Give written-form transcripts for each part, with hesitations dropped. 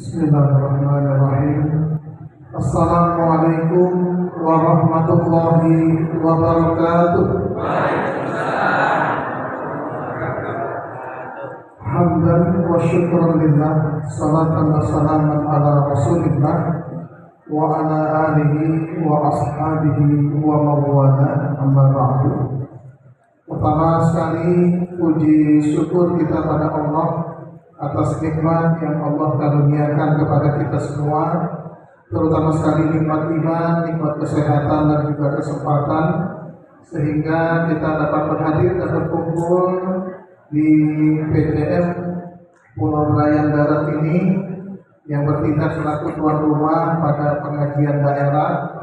Bismillahirrahmanirrahim. Assalamualaikum warahmatullahi wabarakatuh. Hamdan wa syukran lillah, salatan wa salaman ala rasulillah wa ala alihi wa ashabihi wa mawala, amma ba'du. Pertama sekali puji syukur kita pada Allah atas nikmat yang Allah karuniakan kepada kita semua, terutama sekali nikmat iman, nikmat kesehatan dan juga kesempatan, sehingga kita dapat berhadir dan berkumpul di PCM Pulau Belayan Darat ini yang bertindak selaku tuan rumah pada pengajian daerah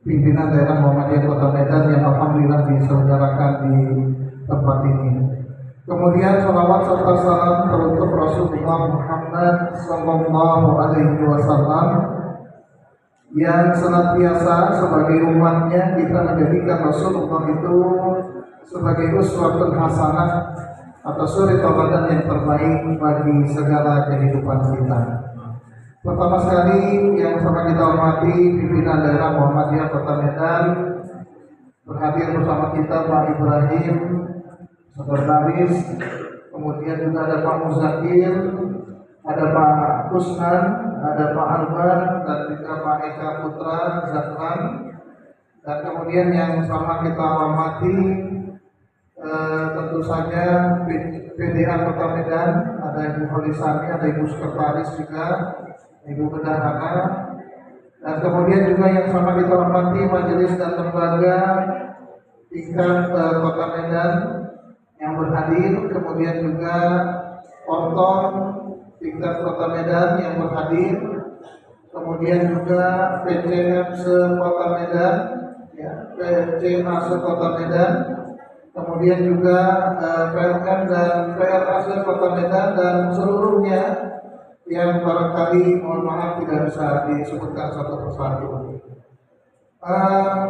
pimpinan daerah Muhammadiyah Kota Medan yang alhamdulillah diselenggarakan di tempat ini. Kemudian salawat serta salam teruntuk Rasulullah Muhammad Sallallahu Alaihi Wasallam yang senantiasa sebagai umatnya kita menjadikan Rasulullah itu sebagai uswatun hasanah atau suri tauladan yang terbaik bagi segala kehidupan kita. Pertama sekali yang sama kita hormati pimpinan daerah Muhammadiyah Kota Medan, berhadir bersama kita Pak Ibrahim Sekretaris, kemudian juga ada Pak Muzakir, ada Pak Kusnan, ada Pak Albar, dan juga Pak Eka Putra Zakran, dan kemudian yang sama kita hormati tentu saja PDA Kota Medan, ada Ibu Holisani, ada Ibu Sekretaris juga, Ibu Bendahara, dan kemudian juga yang sama kita hormati majelis dan lembaga tingkat Kota Medan yang berhadir, kemudian juga Orton tingkat Kota Medan yang berhadir, kemudian juga PCM se-Kota Medan, ya, PCMA se-Kota Medan, kemudian juga PLM dan PLA se-Kota Medan dan seluruhnya yang barangkali mohon maaf tidak bisa disebutkan satu persatu.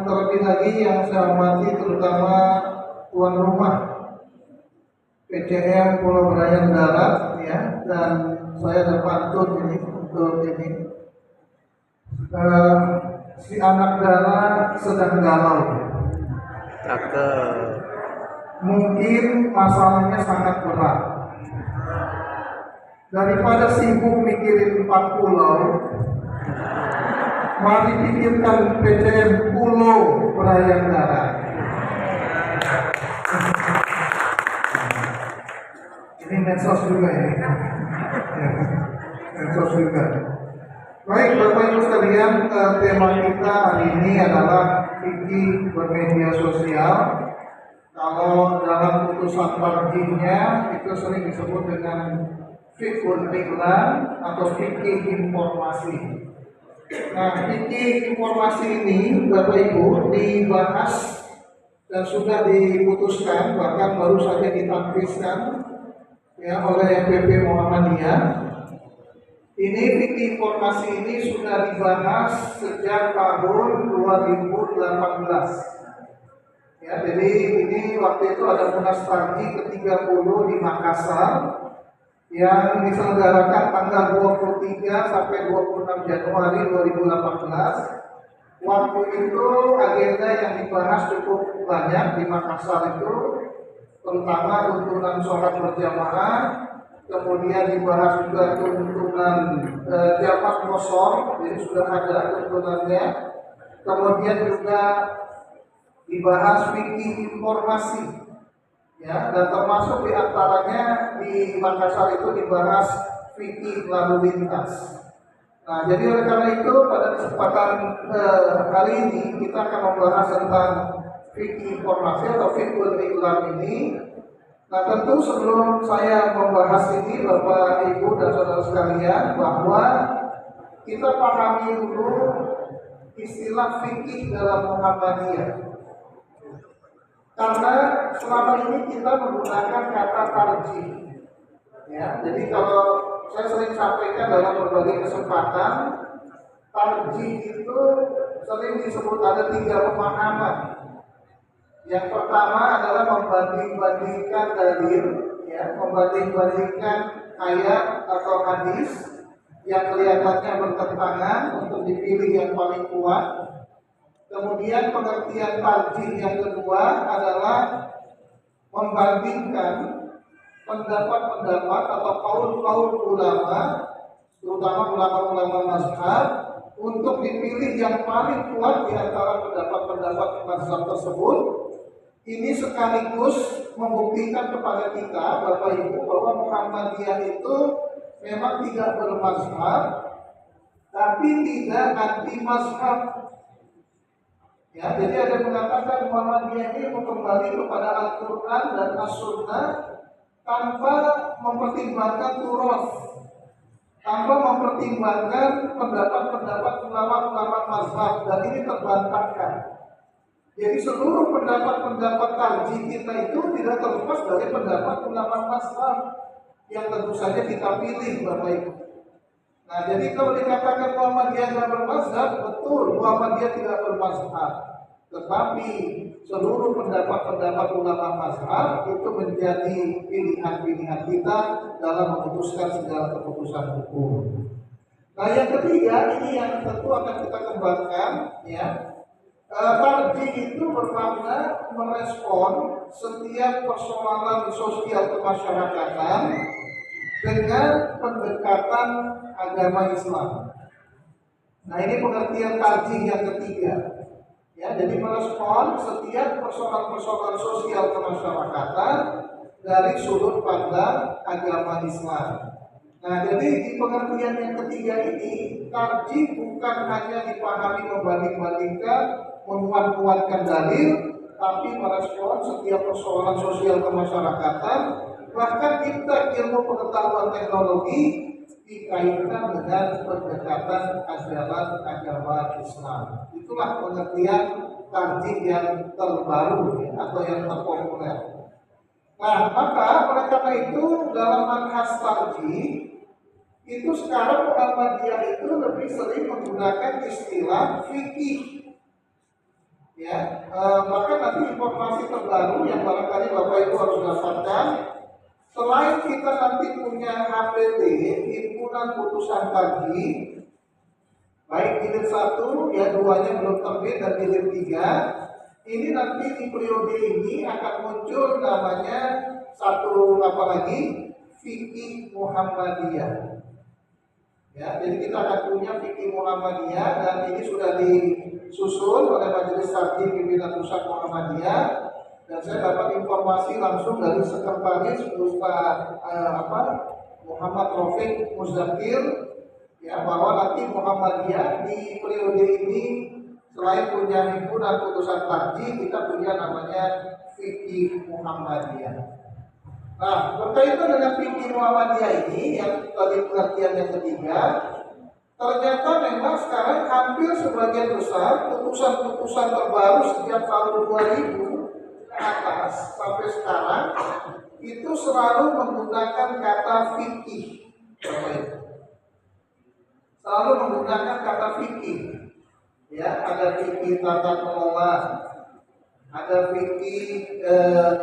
Terlebih lagi yang saya hormati terutama tuan rumah PCM Pulau Belayan Darat, ya, dan saya ada pantun ini untuk ini. Si anak dara sedang galau. Cakep. Mungkin masalahnya sangat berat. Daripada sibuk mikirin 4 pulau, mari pikirkan PCM Pulau Belayan Darat. Ini medsos juga ya. Medsos juga. Baik Bapak Ibu sekalian, tema kita hari ini adalah fikih bermedia sosial. Kalau dalam putusan marjinya itu sering disebut dengan fiqhul iklan atau fikih informasi. Nah, fikih informasi ini Bapak Ibu dibahas dan sudah diputuskan, bahkan baru saja ditanfiskan ya oleh PP Muhammadiyah. Ini fikih informasi ini sudah dibahas sejak tahun 2018. Ya, jadi ini waktu itu ada Munas Tarji ke-30 di Makassar yang diselenggarakan tanggal 23 sampai 26 Januari 2018. Waktu itu agenda yang dibahas cukup banyak di Makassar itu, terutama tuntunan sholat berjamaah, kemudian dibahas juga tuntunan jamak kosong, jadi sudah ada tuntunannya, kemudian juga dibahas fikih informasi, ya, dan termasuk diantaranya di Makassar itu dibahas fikih lalu lintas. Nah, jadi oleh karena itu pada kesempatan kali ini kita akan membahas tentang fikih informasi atau fiqhul iklan ini. Nah, tentu sebelum saya membahas ini Bapak Ibu dan saudara sekalian, bahwa kita pahami dulu istilah fikih dalam Muhammadiyah. Karena selama ini kita menggunakan kata tarjih. Ya, jadi kalau saya sering sampaikan dalam berbagai kesempatan, tarjih itu sering disebut ada 3 pemahaman. Yang pertama adalah membanding-bandingkan dalil, ya, membanding-bandingkan ayat atau hadis yang kelihatannya bertentangan untuk dipilih yang paling kuat. Kemudian pengertian tarjih yang kedua adalah membandingkan pendapat-pendapat atau kaul-kaul ulama, terutama ulama-ulama mazhab, untuk dipilih yang paling kuat di antara pendapat-pendapat mazhab tersebut. Ini sekaligus membuktikan kepada kita, Bapak Ibu, bahwa Muhammadiyah itu memang tidak bermazhab, tapi tidak anti mazhab. Ya, jadi ada yang mengatakan Muhammadiyah ini kembali kepada Al-Quran dan As-Sunnah tanpa mempertimbangkan turos, tanpa mempertimbangkan pendapat-pendapat ulama-ulama mazhab, dan ini terbantahkan. Jadi seluruh pendapat-pendapat tarjih kita itu tidak terlepas dari pendapat ulama mazhab yang tentu saja kita pilih, Bapak Ibu. Nah, jadi kalau dikatakan Muhammadiyah tidak bermazhab, betul, Muhammadiyah tidak bermazhab. Tetapi seluruh pendapat-pendapat ulama mazhab itu menjadi pilihan-pilihan kita dalam memutuskan segala keputusan hukum. Nah, yang ketiga ini yang tentu akan kita kembangkan, ya. Tarjih itu bermakna merespon setiap persoalan sosial kemasyarakatan dengan pendekatan agama Islam. Nah, ini pengertian tarjih yang ketiga. Ya, jadi merespon setiap persoalan-persoalan sosial kemasyarakatan dari sudut pandang agama Islam. Nah, jadi di pengertian yang ketiga ini, tarjih bukan hanya dipahami membanding-bandingkan, menguat-kuatkan dalil, tapi merespon setiap persoalan sosial kemasyarakatan, bahkan kita ilmu pengetahuan teknologi dikaitkan dengan pendekatan ajaran agama Islam. Itulah pengertian tarjih yang terbaru, ya, atau yang terpopuler. Nah, maka oleh karena itu dalam manhaj tarjih itu sekarang Muhammadiyah itu lebih sering menggunakan istilah fikih. Ya, maka nanti informasi terbaru yang barangkali Bapak Ibu harus dapatkan, selain kita nanti punya HPT, himpunan putusan tarjih, baik jilid 1, ya 2-nya belum terbit, dan jilid 3, ini nanti di periode ini akan muncul namanya satu apa lagi, fikih Muhammadiyah. Ya, jadi kita akan punya fikih Muhammadiyah, dan ini sudah disusun oleh Majelis Tarjih Pimpinan Pusat Muhammadiyah, dan saya dapat informasi langsung dari Sekretaris Ustaz Muhammad Rafiq Muzdakir, ya, bahwa nanti Muhammadiyah di periode ini selain punya himpunan putusan tarjih, kita punya namanya fikih Muhammadiyah. Nah, berkaitan dengan fikih Muhammadiyah ini yang tadi pengertian yang ketiga, ternyata memang sekarang hampir sebagian besar putusan-putusan terbaru sejak tahun 2000 ke atas sampai sekarang itu selalu menggunakan kata fikih. Selalu menggunakan kata fikih. Ya, ada fikih tata kelola, ada fikih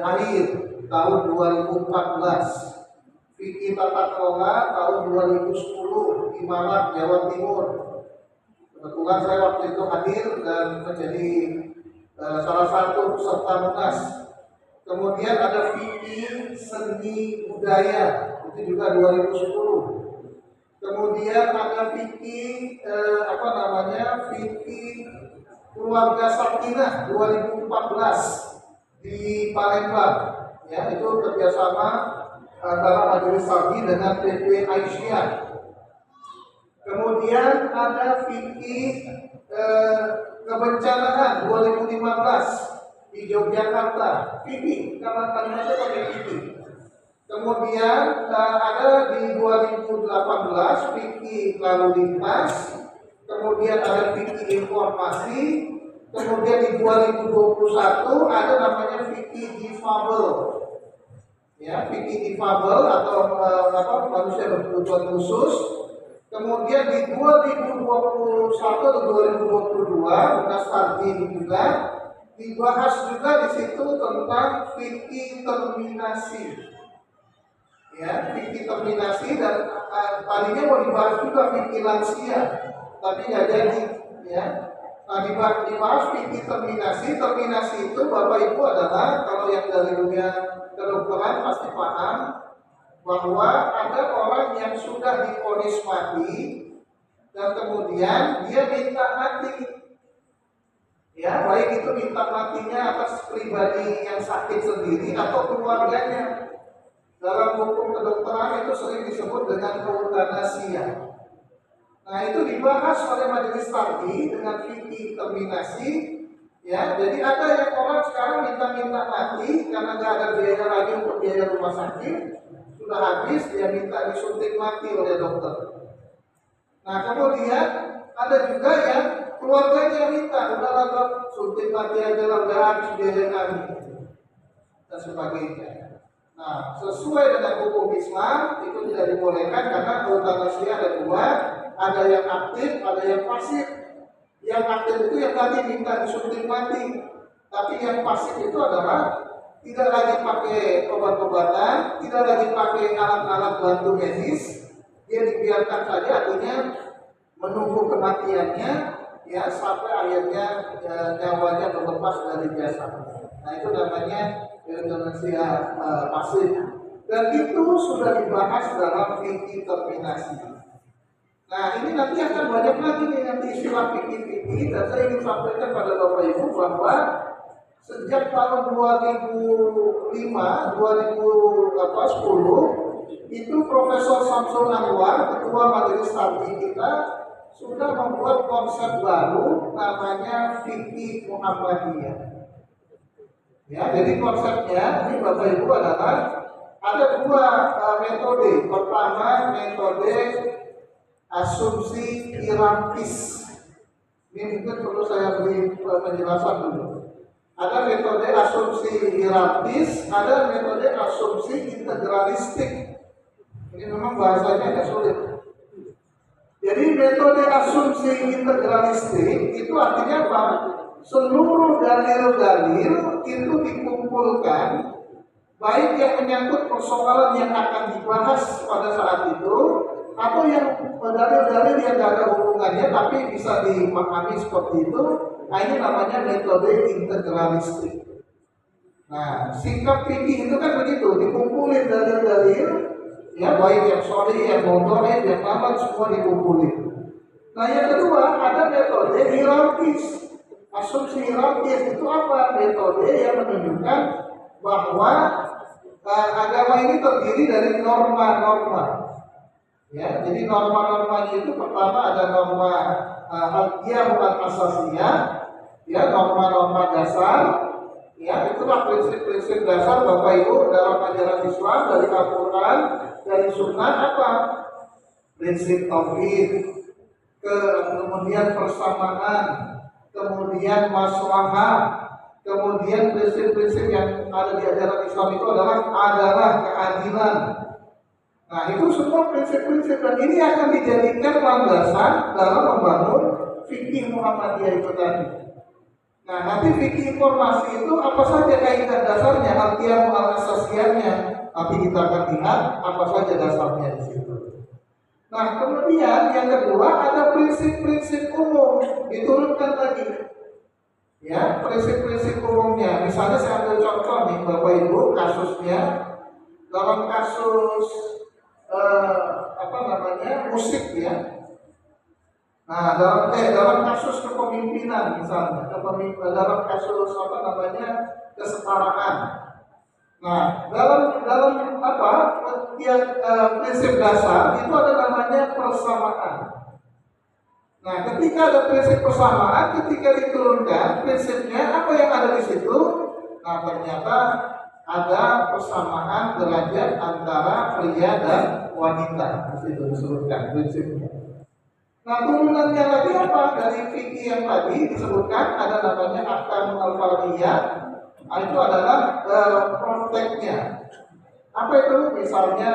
air tahun 2014, fikih tata kelola tahun 2010 di Malang, Jawa Timur. Kebetulan saya waktu itu hadir dan menjadi salah satu peserta munas. Kemudian ada fikih seni budaya, itu juga 2010. Kemudian ada fikih fikih keluarga sakinah 2014 di Palembang. Ya, itu kerjasama antara Majelis Tarjih dengan PP Aisyah. Kemudian ada fikih kebencanaan 2015 di Yogyakarta, fikih, karena kalimatnya pakai fikih. Kemudian ada di 2018 fikih lalu lintas. Kemudian ada fikih informasi. Kemudian di 2021 ada namanya fikih difabel. Ya, fikih difabel atau manusia berkebutuhan khusus. Kemudian di 2021 atau 2022 Munas Tarjih juga dibahas juga di situ tentang fikih terminasi. Ya, fikih terminasi dan tadinya mau dibahas juga fikih lansia, tapi nggak jadi. Ya, nah dibahas fikih terminasi. Terminasi itu Bapak Ibu adalah kalau yang dari dunia kedokteran pasti paham bahwa ada orang yang sudah divonis mati dan kemudian dia minta mati. Ya, baik itu minta matinya atas pribadi yang sakit sendiri atau keluarganya. Dalam hukum kedokteran itu sering disebut dengan eutanasia. Nah, itu dibahas oleh majelis tarji dengan fikih terminasi. Ya, jadi ada yang orang sekarang minta mati karena nggak ada biaya lagi untuk biaya rumah sakit, sudah habis, dia minta disuntik mati oleh dokter. Nah, kemudian ada juga yang keluarganya minta, udahlah dok, suntik mati aja lah, udah habis biaya kami dan sebagainya. Nah, sesuai dengan hukum Islam itu tidak dibolehkan karena eutanasia ada dua, ada yang aktif, ada yang pasif. Yang aktif itu yang tadi minta disuntik mati, tapi yang pasif itu adalah tidak lagi pakai obat-obatan, tidak lagi pakai alat-alat bantu medis, dia dibiarkan saja, artinya menunggu kematiannya, ya sampai akhirnya nyawanya terlepas dari jasad. Nah, itu namanya euthanasia pasif, dan itu sudah dibahas dalam fikih terminasi. Nah, ini nanti akan banyak lagi nih nanti istilah fikih, dan saya ingin sampaikan pada Bapak Ibu bahwa sejak tahun 2005, 2010 itu Profesor Samsul Anwar, Ketua Majelis Tarji kita, sudah membuat konsep baru namanya fikih Muhammadiyah. Ya, jadi konsepnya ini Bapak Ibu adalah ada dua metode. Pertama, metode asumsi hierarkis. Ini mungkin perlu saya beri penjelasan dulu. Ada metode asumsi hierarkis, ada metode asumsi integralistik. Ini memang bahasanya agak sulit. Jadi metode asumsi integralistik itu artinya apa? Seluruh dalil-dalil itu dikumpulkan, baik yang menyangkut persoalan yang akan dibahas pada saat itu, atau yang dalil-dalil yang tidak ada hubungannya tapi bisa dipahami seperti itu. Nah, ini namanya metode integralistik. Nah, sikap fikih itu kan begitu, dikumpulin dalil-dalil, ya baik yang sahih, yang mudha'if, yang aman, semua dikumpulin. Nah, yang kedua ada metode hierarkis. Asumsi hierarkis itu apa? Metode yang menunjukkan bahwa agama ini terdiri dari norma-norma. Ya, jadi norma-normanya itu pertama ada norma al-qiyam al-asasiyah, ya norma-norma dasar. Ya, itulah prinsip-prinsip dasar Bapak Ibu dalam ajaran Islam dari Al-Quran, dari Sunnah apa? Prinsip tauhid, kemudian persamaan, kemudian maslahah, kemudian prinsip-prinsip yang ada di ajaran Islam itu adalah keadilan. Nah, itu semua prinsip-prinsip dan ini akan dijadikan landasan dalam membangun fikih Muhammadiyah itu tadi. Nah, nanti fikih informasi itu apa saja kaidah dasarnya, al-qiyam al-asasiyahnya. Nanti kita akan lihat apa saja dasarnya di situ. Nah, kemudian yang kedua ada prinsip-prinsip umum diturunkan lagi. Ya, prinsip-prinsip umumnya. Misalnya saya ambil contoh nih Bapak Ibu, kasusnya dalam kasus musik ya. Nah, dalam kasus kepemimpinan misalnya, dalam kasus kesetaraan. Nah, dalam prinsip dasar itu ada namanya persamaan. Nah, ketika ada prinsip persamaan, ketika diturunkan prinsipnya apa yang ada di situ? Nah, ternyata ada persamaan derajat antara pria dan wanita. Di situ disebutkan prinsipnya. Nah, turunannya lagi apa? Dari fikih yang tadi disebutkan ada namanya ahkam al-fardhiyah. Nah, itu adalah prakteknya. Apa itu? Misalnya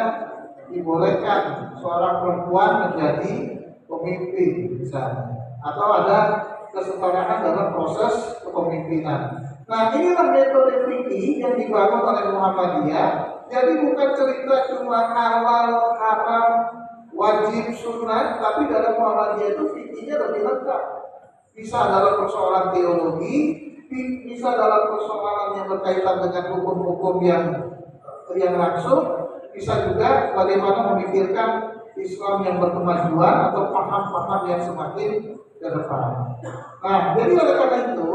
dibolehkan seorang perempuan menjadi pemimpin misalnya, atau ada kesetaraan dalam proses kepemimpinan. Nah, inilah metode fikih fikih yang dibangun oleh Muhammadiyah. Jadi bukan cerita cuma halal, haram, wajib, sunnah, tapi dalam Muhammadiyah itu fikihnya lebih lengkap. Bisa dalam persoalan teologi, bisa dalam persoalan yang berkaitan dengan hukum-hukum yang langsung, bisa juga bagaimana memikirkan Islam yang berkemajuan atau paham-paham yang semakin ke depan. Nah, jadi oleh karena itu,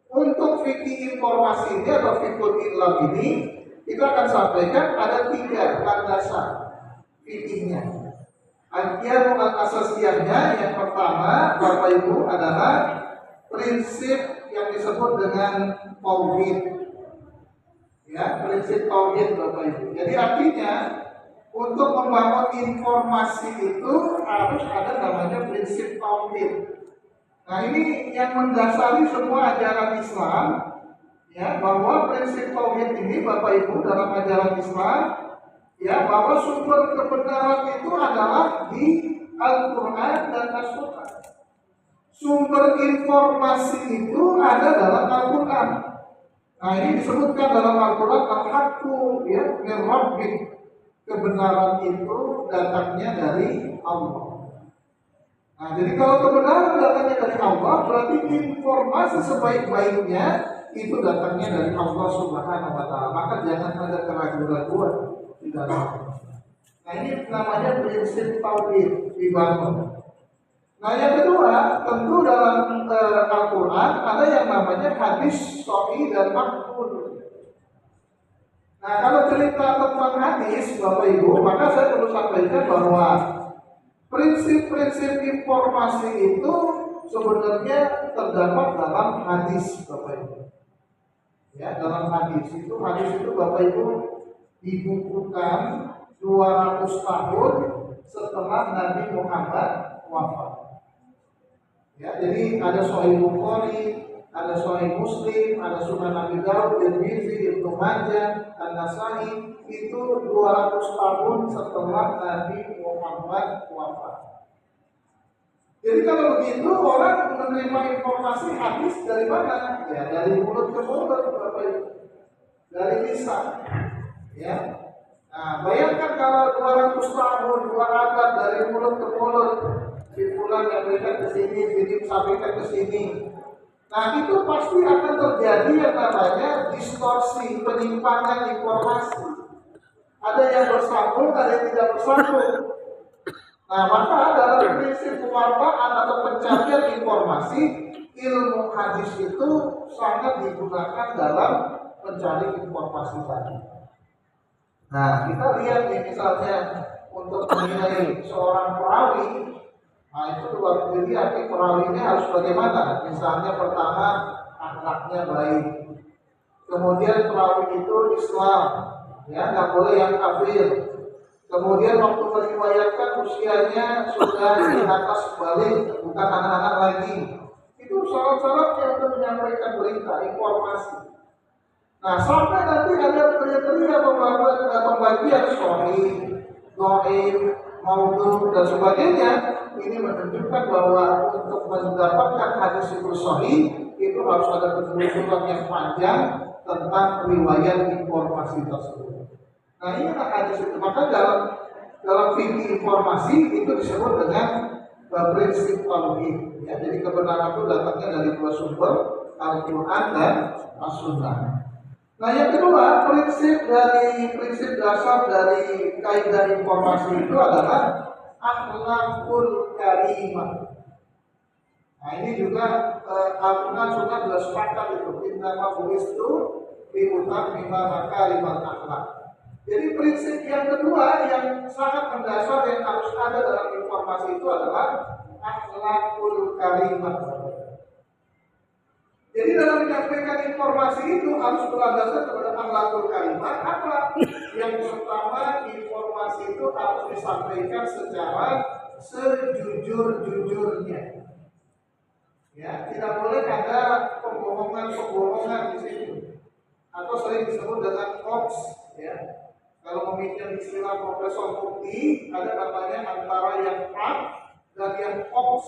untuk fikih informasi ini atau fikih Islam ini, kita akan sampaikan ada 3 landasan fikihnya. Artian asasiahnya yang pertama, Bapak Ibu, adalah prinsip yang disebut dengan tauhid. Ya, prinsip tauhid Bapak Ibu. Jadi artinya untuk membangun informasi itu harus ada namanya prinsip tauhid. Nah, ini yang mendasari semua ajaran Islam, ya, bahwa prinsip tauhid ini Bapak Ibu dalam ajaran Islam, ya, bahwa sumber kebenaran itu adalah di Al-Quran dan As-Sunnah. Sumber informasi itu ada dalam Al-Quran. Nah, ini disebutkan dalam Al-Quran al-haqqu, ya, min rabbik. Kebenaran itu datangnya dari Allah. Nah, jadi kalau kebenaran datangnya dari Allah, berarti informasi sebaik-baiknya itu datangnya dari Allah Subhanahu wa Ta'ala. Maka jangan ada keraguan-keraguan di dalam. Nah, ini namanya prinsip tauhid dibangun. Nah, yang kedua, tentu dalam Al-Quran ada yang namanya hadis sahih dan maqbul. Nah, kalau cerita tentang hadis, Bapak Ibu, maka saya perlu sampaikan bahwa prinsip-prinsip informasi itu sebenarnya terdapat dalam hadis, Bapak Ibu. Ya, dalam hadis itu Bapak Ibu dibukukan 200 tahun setelah Nabi Muhammad wafat. Ya, jadi ada Sahih Bukhari, ada Sahih Muslim, ada Sunan Abi Dawud, Tirmidzi, Ibnu Majah, An-Nasai, itu 200 tahun setelah Nabi Muhammad wafat. Jadi kalau begitu orang menerima informasi hadis dari mana? Ya, dari mulut ke mulut, Bapak Ibu. Dari lisan. Ya. Nah, bayangkan kalau 200 tahun, 2 abad dari mulut ke mulut, si fulan yang berikan ke sini, sampaikan ke sini. Nah, itu pasti akan terjadi yang namanya distorsi, penyimpangan informasi. Ada yang bersambung, ada yang tidak bersambung. Nah, maka dalam prinsip pewartaan atau pencarian informasi, ilmu hadis itu sangat digunakan dalam mencari informasi tadi. Nah, kita lihat nih misalnya untuk menilai seorang perawi. Nah, itu dua kriteria, perawinya harus bagaimana? Misalnya pertama, akhlaknya baik. Kemudian perawi itu Islam, ya, nggak boleh yang kafir. Kemudian waktu meriwayatkan usianya sudah di atas balik, bukan anak-anak lagi. Itu syarat-syaratnya untuk menyampaikan berita, informasi. Nah, sampai nanti ada kriteria pembagian sahih, dhaif, maudhu dan sebagainya. Ini menunjukkan bahwa untuk mendapatkan hadis itu sahih itu harus ada penelusuran yang panjang tentang riwayat informasi tersebut. Nah, inilah hadis itu. Maka dalam fikih informasi itu disebut dengan prinsip tauhid. Ya, jadi kebenaran itu datangnya dari 2 sumber, Al-Quran dan As-Sunnah. Nah, yang kedua, prinsip dasar dari kaidah informasi itu adalah akhlakul karimah. Nah, ini juga Al-Quran sudah sepakat itu. Innama bu'istu liutammima makarimal akhlak. Jadi prinsip yang kedua yang sangat mendasar yang harus ada dalam informasi itu adalah akhlakul karimah. Jadi dalam menyampaikan informasi itu harus berlandaskan kepada akhlakul karimah. Apa? Yang pertama, informasi itu harus disampaikan secara sejujur-jujurnya. Ya, tidak boleh ada pembohongan di situ. Atau sering disebut dengan hoax, ya. Kalau meminjam istilah Profesor Mukti, ada namanya antara yang hak dan yang hoax.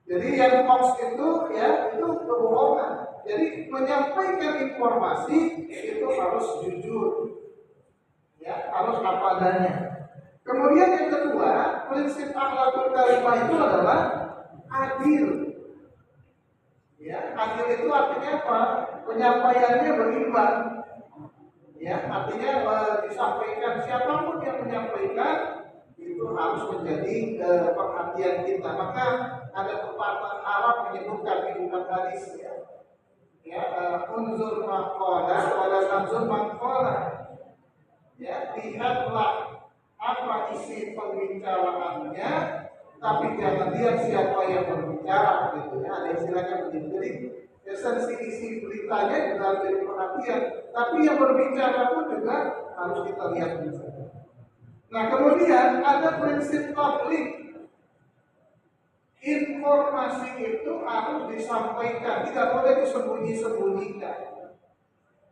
Jadi yang hoax itu ya itu kebohongan. Jadi menyampaikan informasi itu harus jujur, ya harus apa adanya. Kemudian yang kedua, prinsip akhlakul karimah itu adalah adil. Ya, adil itu artinya apa? Penyampaiannya berimbang. Ya, artinya disampaikan siapapun yang menyampaikan itu harus menjadi perhatian kita. Maka ada pepatah Arab menyebutkan di bukan hadis ya. Ya, unzur maqala wala tanzur maqala. Ya, lihatlah apa isi pembicaraannya, tapi jangan lihat siapa yang berbicara gitu ya. Ada istilahnya begitu. Jadi esensi isi beritanya juga harus jadi perhatian, tapi yang berbicara pun juga harus kita lihat juga. Nah, kemudian ada prinsip tabligh. Informasi itu harus disampaikan, tidak boleh disembunyi-sembunyikan.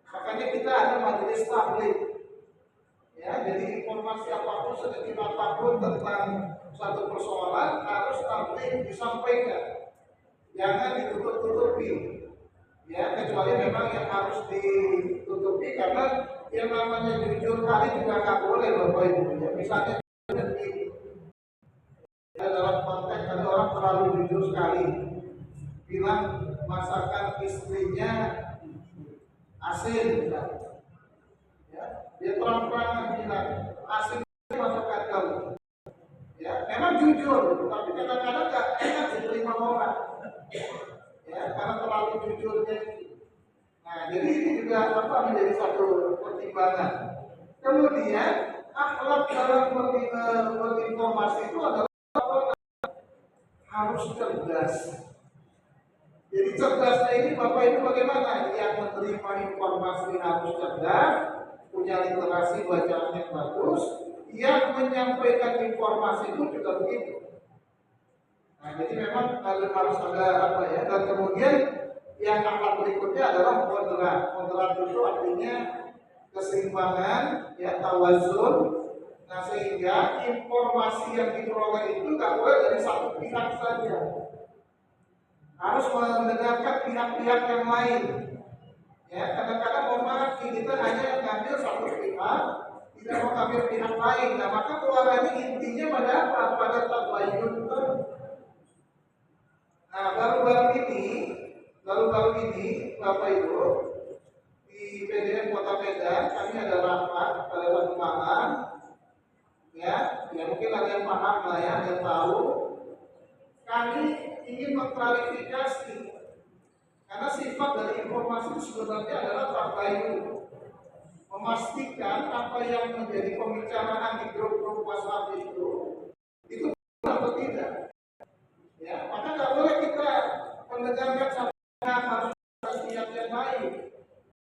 Makanya kita ada majelis tabligh. Ya, jadi informasi apapun sedikit apapun tentang satu persoalan harus tabligh disampaikan. Jangan ditutup-tutupi. Ya, kecuali memang yang harus ditutupi karena yang namanya jujur kali juga nggak boleh Bapak Ibu. Ya, misalnya dalam konteks ada orang terlalu jujur sekali bilang masakan istrinya asin, misalnya. Ya, dia terang-terangan bilang asin masakan kamu. Ya, memang jujur, tapi kadang-kadang nggak enak diterima orang. Ya, karena terlalu jujurnya. Nah, jadi ini juga menjadi satu pertimbangan. Kemudian akhlak dalam berinformasi itu adalah harus cerdas. Jadi cerdasnya ini Bapak Ibu bagaimana? Yang menerima informasi harus cerdas, punya literasi bacaan yang bagus, yang menyampaikan informasi itu juga begitu. Nah, jadi memang harus ada dan kemudian yang akhlak berikutnya adalah moderat. Moderat itu artinya keseimbangan, ya tawazun. Nah, sehingga informasi yang diperoleh itu nggak boleh dari satu pihak saja. Harus mendengarkan pihak-pihak yang lain. Ya, kadang-kadang mohon maaf kita hanya ngambil satu pihak, tidak mau ngambil pihak lain. Nah, maka keluarannya intinya pada apa? Pada tabayun. Nah, baru-baru ini Bapak Ibu di PDN Kota Medan kami ada rapat pada satu malam. Ya mungkin ada yang paham lah ya, yang tahu. Kami ingin mengklarifikasi karena sifat dari informasi itu sebenarnya adalah tabayun, memastikan apa yang menjadi pembicaraan di grup-grup WhatsApp itu benar atau tidak. Ya, maka nggak boleh kita mendengarkan satu harus pihak yang lain.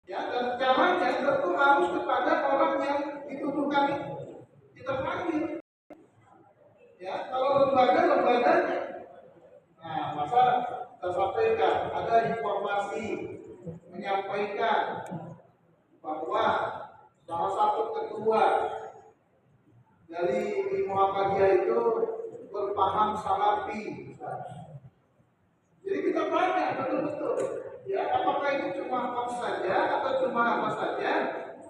Ya, dan caranya tentu harus kepada orang yang dituduhkan itu. Kita panggil. Ya, kalau lembaga-lembaganya. Nah, masa kita sampaikan ada informasi menyampaikan bahwa salah satu ketua dari Muhammadiyah itu berpaham salafi. Jadi kita tanya betul-betul, ya apakah itu cuma hoax saja atau cuma apa saja,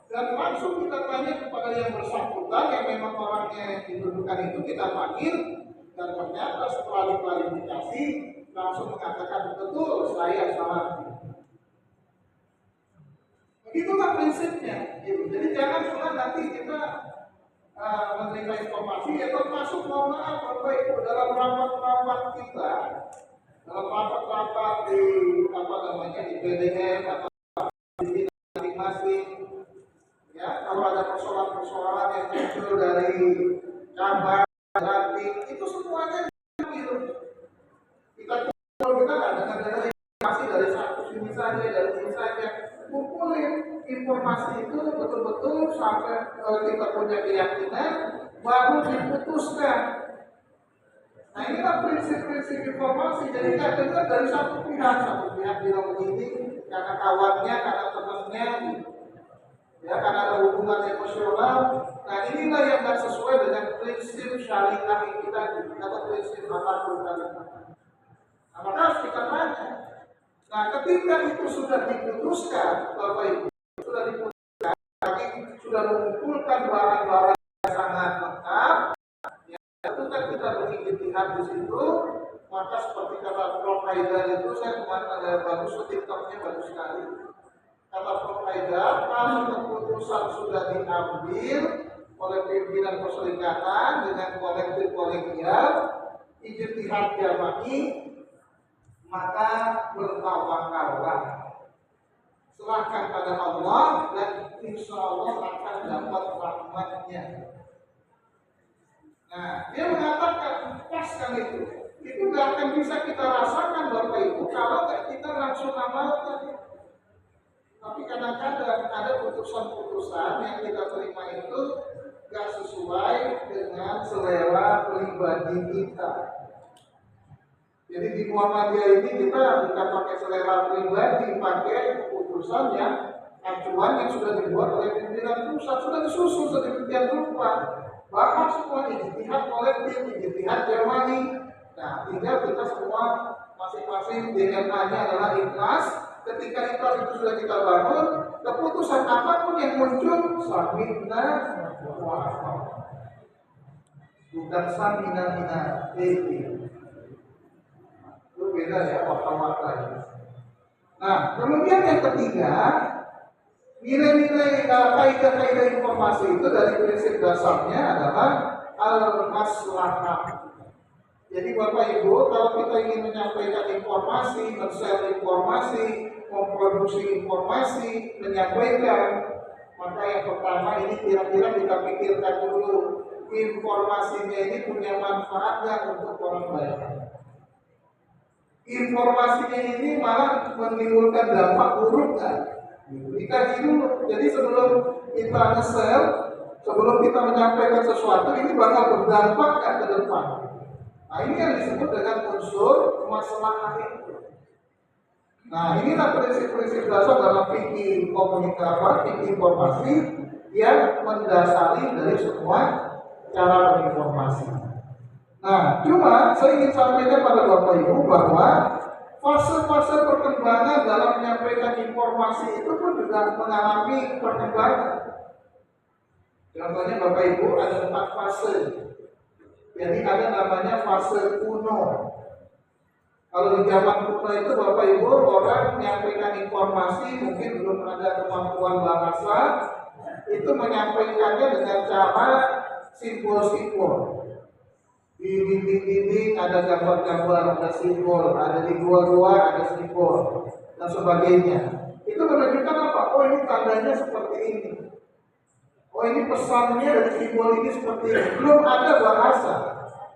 dan langsung kita tanya kepada yang bersangkutan yang memang orangnya yang dituduhkan itu kita panggil, dan ternyata setelah diklarifikasi langsung mengatakan betul saya salafi. Begitulah prinsipnya. Jadi jangan pernah nanti kita menerima informasi ya termasuk mohon maaf Bapak Ibu dalam rapat-rapat kita, dalam rapat-rapat di di BDN atau di masing-masing, ya kalau ada persoalan-persoalan yang muncul dari cabang, gratis itu semuanya kita ada informasi dari satu sini saja, dari sini saja, kumpulin informasi itu betul-betul sampai kita punya keyakinan baru diputuskan. Nah, inilah prinsip-prinsip informasi. Jadi nggak dengar dari satu pihak bilang begini karena kawannya, karena temannya, ya karena ada hubungan emosional. Nah, inilah yang nggak sesuai dengan prinsip syariah kita atau prinsip akhlakul karimah. Nah, maka harus kita tanya. Nah, ketika itu sudah diputuskan, Bapak Ibu, sudah diputuskan, sudah mengumpulkan barang-barang yang sangat lengkap, ya, itu kan kita berijtihad di situ. Maka seperti kata Prof. Haidar itu, saya kemarin ada bagus, TikToknya bagus sekali. Kata Prof. Haidar, kalau keputusan sudah diambil oleh pimpinan perserikatan dengan kolektif kolegial, ijtihad jama'i, maka bertawakallah, serahkan pada Allah dan insya Allah akan dapat rahmatnya. Nah, dia mengatakan paskan itu gak akan bisa kita rasakan Bapak Ibu kalau gak kita langsung amalkan. Tapi kadang-kadang ada putusan-putusan yang kita terima itu gak sesuai dengan selera pribadi kita. Jadi di Muhammadiyah ini kita bukan pakai selera pribadi, pakai keputusan yang acuan yang sudah dibuat oleh pimpinan pusat, sudah disusun sedemikian rupa. Bahkan semua ijtihad kolektif, ijtihad jama'i. Nah, tinggal kita semua masing-masing DNA-nya adalah ikhlas. Ketika ikhlas itu sudah kita bangun, keputusan apapun yang muncul, samina wa ata'na. Bukan samina mina itu beda ya, waktu-waktu. Nah, kemudian yang ketiga, nilai-nilai kaidah-kaidah informasi itu dari prinsip dasarnya adalah al-maslahah. Jadi Bapak Ibu, kalau kita ingin menyampaikan informasi, men-share informasi, memproduksi informasi, menyampaikan, maka yang pertama ini kira-kira kita pikirkan dulu, informasinya ini punya manfaat nggak untuk orang banyak. Informasinya ini malah menimbulkan dampak buruk kan? Dikaji dulu. Jadi sebelum kita nge-share, sebelum kita menyampaikan sesuatu, ini bakal berdampak kan ke depan. Nah, ini yang disebut dengan unsur maslahah itu. Nah, inilah prinsip-prinsip dasar dalam fikih komunikasi, fikih informasi yang mendasari dari semua cara berinformasi. Nah, cuma saya ingin sampaikan pada Bapak Ibu bahwa fase-fase perkembangan dalam menyampaikan informasi itu pun juga mengalami perkembangan. Contohnya Bapak Ibu ada 4 fase. Jadi ada namanya fase kuno. Kalau di zaman kuno itu Bapak Ibu orang menyampaikan informasi mungkin belum ada kemampuan bahasa, itu menyampaikannya dengan cara simbol-simbol. Di dinding-dinding ada gambar-gambar, ada simbol, ada di gua-gua ada simbol dan sebagainya. Itu menunjukkan apa? Oh, ini tandanya seperti ini. Oh, ini pesannya dari simbol ini seperti ini. Belum ada bahasa,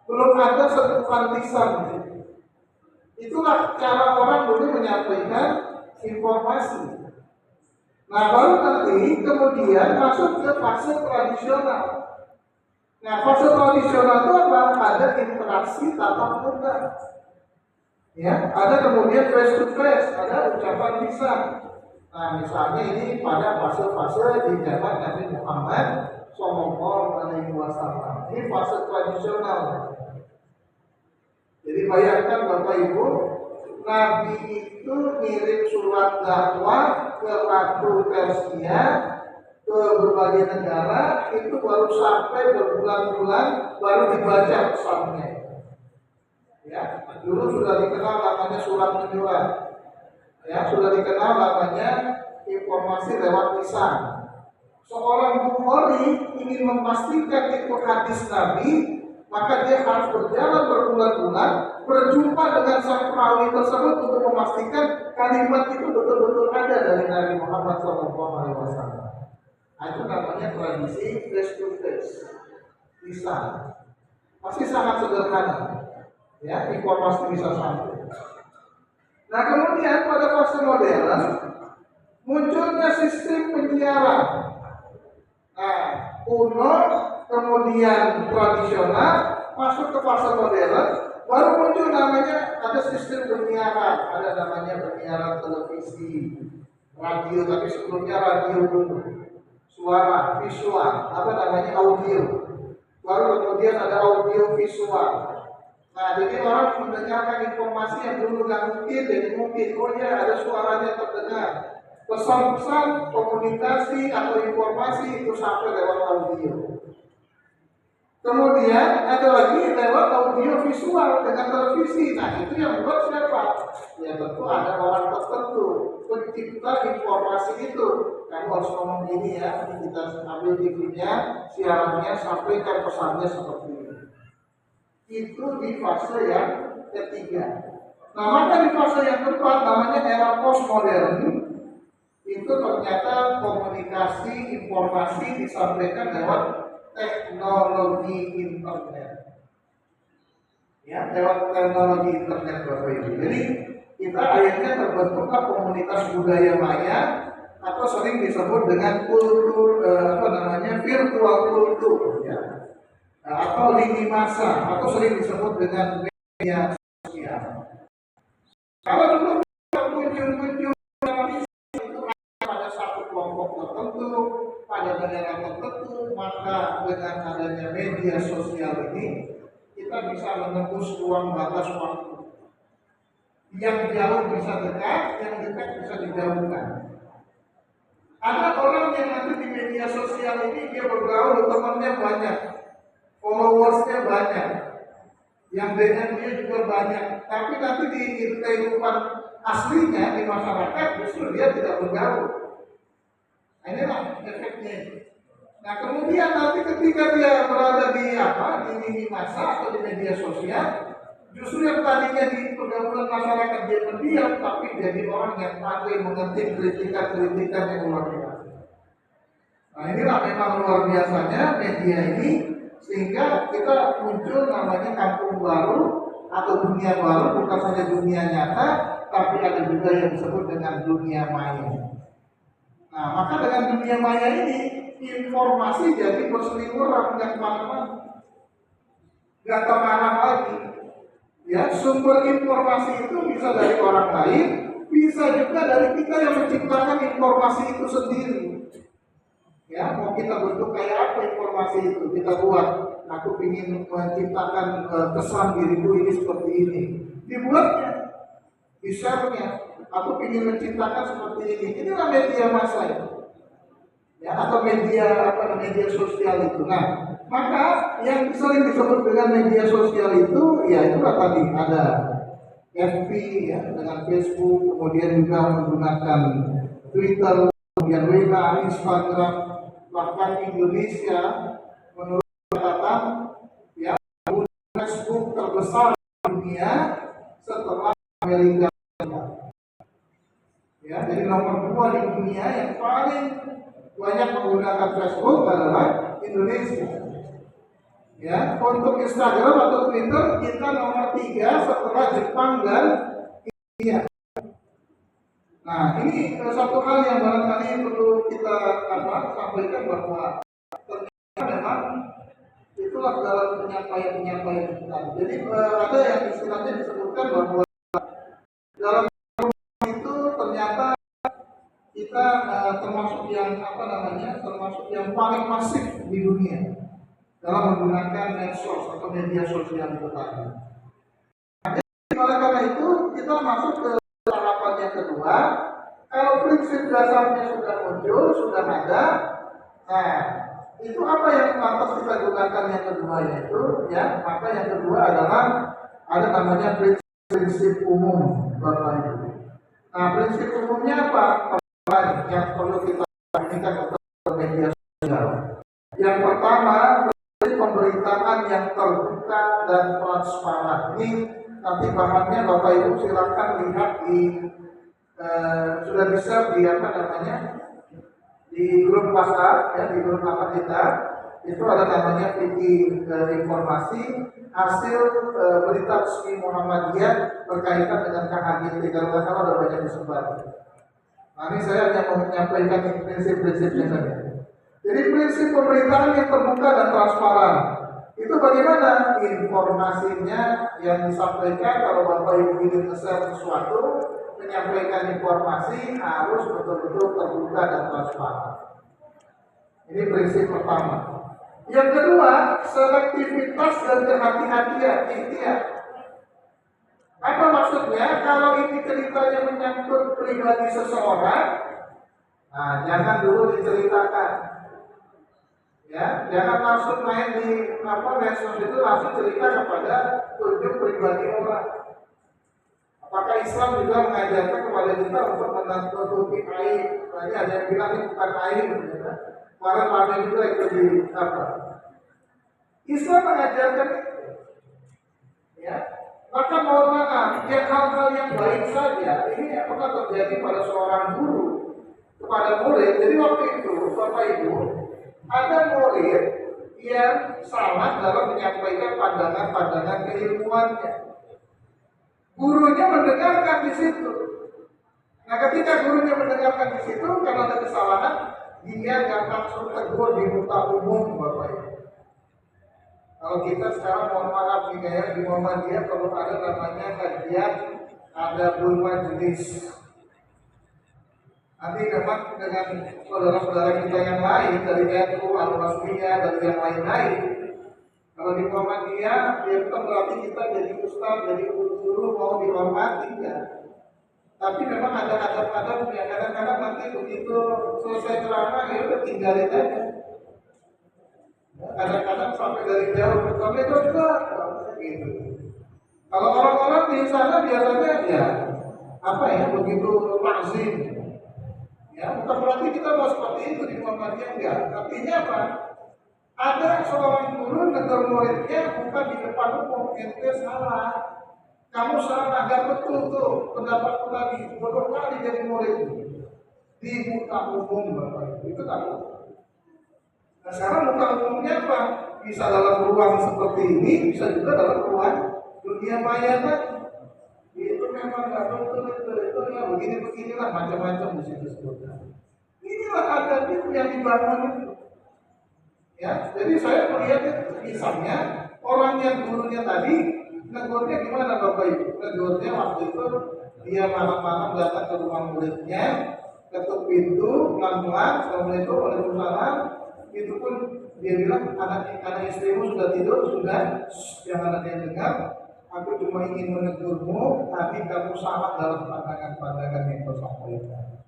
belum ada sentuhan lisan. Itulah cara orang dulu menyampaikan informasi. Nah, baru nanti kemudian masuk ke fase tradisional. Nah, fase tradisional itu apa? Ada interaksi tatap muka. Ya, ada kemudian face to face, ada ucapan lisan. Nah, misalnya ini pada fase-fase di zaman Nabi Muhammad SAW. Ini fase tradisional. Jadi bayangkan Bapak Ibu, Nabi itu ngirim surat dakwah ke Ratu Persia, ke berbagai negara, itu baru sampai berbulan-bulan baru dibaca pesannya. Ya, dulu sudah dikenal namanya surat menyurat. Ya, sudah dikenal namanya informasi lewat lisan. Seorang Bukhari ingin memastikan itu hadis Nabi, maka dia harus berjalan berbulan-bulan berjumpa dengan sang perawi tersebut untuk memastikan kalimat itu betul-betul ada dari Nabi Muhammad SAW. Nah, itu namanya tradisi face to face, lisan. Masih sangat sederhana, ya, informasi bisa sampai. Nah, kemudian pada fase modern munculnya sistem penyiaran. Nah, kuno, kemudian tradisional, masuk ke fase modern, baru muncul namanya ada sistem penyiaran. Ada namanya penyiaran televisi, radio, tapi sebelumnya radio dulu. Suara, visual, apa namanya audio. Baru kemudian ada audio visual. Nah, jadi orang mendengarkan informasi yang dulu nggak mungkin, jadi mungkin, oh ya ada suaranya terdengar. Pesan-pesan, komunikasi atau informasi itu sampai lewat audio. Kemudian ada lagi lewat audio visual dengan televisi. Nah, itu yang buat siapa? Ya tentu ada orang tertentu pencipta informasi itu. Kamu harus ngomong gini ya, kita ambil TV-nya, siarannya, sampaikan pesannya seperti ini. Itu di fase yang ketiga. Nah, maka di fase yang keempat namanya era postmodern. Itu ternyata komunikasi informasi disampaikan lewat teknologi internet. Ya, lewat teknologi internet Bapak Ibu. Jadi kita akhirnya terbentuklah komunitas budaya maya atau sering disebut dengan kultur virtual kultur ya. Atau lini masa atau sering disebut dengan media sosial. Kalau dulu muncul-muncul itu pada satu kelompok tertentu, pada daerah tertentu, maka dengan adanya media sosial ini kita bisa menembus ruang batas waktu. Yang jauh bisa dekat, yang dekat bisa dijauhkan. Ada orang yang nanti di media sosial ini dia bergaul, temannya banyak, followersnya banyak, yang DM dia juga banyak, tapi nanti di kehidupan aslinya di masyarakat justru dia tidak bergaul. Nah, inilah efeknya. Nah, kemudian nanti ketika dia berada di lini masa atau di media sosial, justru yang tadinya di pergaulan masyarakat dia pendiam, tapi jadi orang yang pandai mengerti kritikan-kritikan yang luar biasa. Nah, inilah memang luar biasanya media ini, sehingga kita muncul namanya kampung baru atau dunia baru, bukan saja dunia nyata, tapi ada juga yang disebut dengan dunia maya. Nah, maka dengan dunia maya ini informasi jadi berseliweran yang kemana-mana, nggak terarah lagi. Ya, sumber informasi itu bisa dari orang lain, bisa juga dari kita yang menciptakan informasi itu sendiri. Ya, mau kita bentuk kayak apa informasi itu kita buat. Aku ingin menciptakan kesan diriku ini seperti ini. Dibuatnya, di-share-nya. Aku ingin menciptakan seperti ini. Inilah media massa itu. Ya, atau media sosial itu. Nah, maka yang sering disebut dengan media sosial itu, ya itulah tadi ada FB ya dengan Facebook, kemudian juga menggunakan Twitter, kemudian WA, Instagram, bahkan Indonesia menurut catatan ya Facebook terbesar di dunia setelah Amerika. Ya, jadi nomor 2 di dunia yang paling banyak menggunakan Facebook adalah Indonesia. Ya, untuk Instagram atau Twitter kita nomor 3 setelah Jepang dan India. Nah, ini satu hal yang barangkali perlu kita sampaikan bahwa ternyata memang itulah dalam penyampaian kita. Jadi ada yang istilahnya disebutkan bahwa dalam itu ternyata kita termasuk yang paling masif di dunia dalam menggunakan medsos atau media sosial itu tadi. Jadi oleh karena itu kita masuk ke tahapan yang kedua. Kalau prinsip dasarnya sudah muncul, sudah ada, nah itu apa yang lantas kita gunakan yang kedua yaitu ya, maka yang kedua adalah ada namanya prinsip umum Bapak Ibu. Nah, prinsip umumnya apa? Yang perlu kita perhatikan untuk media sosial. Yang pertama, pemberitaan yang terbuka dan transparan. Ini nanti bahannya Bapak Ibu silakan lihat di sudah bisa di grup WhatsApp ya, di grup kita itu ada namanya Viki informasi hasil berita resmi Muhammadiyah berkaitan dengan KHGT. Kalau nggak salah ada banyak disebar. Nah, ini saya hanya menyampaikan prinsip-prinsipnya saja. Jadi prinsip pemberitaan yang terbuka dan transparan itu bagaimana informasinya yang disampaikan. Kalau Bapak Ibu ingin share sesuatu, menyampaikan informasi harus betul-betul terbuka dan transparan. Ini prinsip pertama. Yang kedua, selektivitas dan kehati-hatian, ikhtiar. Apa maksudnya? Kalau ini ceritanya menyangkut pribadi seseorang, nah jangan dulu diceritakan. Ya, jangan langsung main di medsos itu langsung cerita kepada tunjuk pribadi orang. Apakah Islam juga mengajarkan kepada kita untuk menutupi aib? Tadi ada yang bilang ini bukan aib, ya. Kemarin ada juga itu di apa? Islam mengajarkan itu, ya. Maka mohon maaf, ya hal-hal yang baik saja ini pernah terjadi pada seorang guru kepada murid. Jadi waktu itu Bapak Ibu ada murid yang salah dalam menyampaikan pandangan-pandangan keilmuannya. Gurunya mendengarkan di situ. Nah, ketika gurunya mendengarkan di situ, karena ada kesalahan, dia nggak langsung tegur di muka umum, Bapak Ibu. Kalau kita sekarang mohon maaf nih, kayak di Muhammadiyah perlu ada namanya kajian ada majelis. Nanti memang dengan saudara-saudara kita yang lain dari NU, Al-Wasmiyah, dan yang lain-lain. Kalau di Muhammadiyah, ya bukan berarti kita jadi ustaz, jadi guru mau dihormati ya. Tapi memang ada adab-adab yang kadang-kadang nanti begitu selesai ceramah ya udah tinggalin aja. Kadang-kadang sampai dari jauh, sampai juga gitu. Kalau orang-orang di sana biasanya ya apa ya begitu takzim. Ya, bukan berarti kita mau seperti itu di Muhammadiyah enggak. Artinya apa? Ada seorang guru negur muridnya bukan di depan umum, ente salah. Kamu salah, agak betul tuh pendapat tadi. Bodoh kali jadi murid di muka umum, Bapak. Itu takut. Nah sekarang muka umumnya apa? Bisa dalam ruang seperti ini, bisa juga dalam ruang dunia maya tadi. Itu memang nggak betul itu ya beginilah macam-macam di situ sebutkan. Inilah adab itu yang dibangun itu. Ya, jadi saya melihat misalnya orang yang gurunya tadi negurnya gimana Bapak Ibu? Negurnya waktu itu dia malam-malam datang ke rumah muridnya, ketuk pintu pelan-pelan, assalamualaikum, waalaikumsalam. Itu pun dia bilang anak istrimu sudah tidur, sudah, jangan ada yang dengar. Aku cuma ingin menegurmu, tapi kamu salah dalam pandangan-pandangan yang kau sampaikan.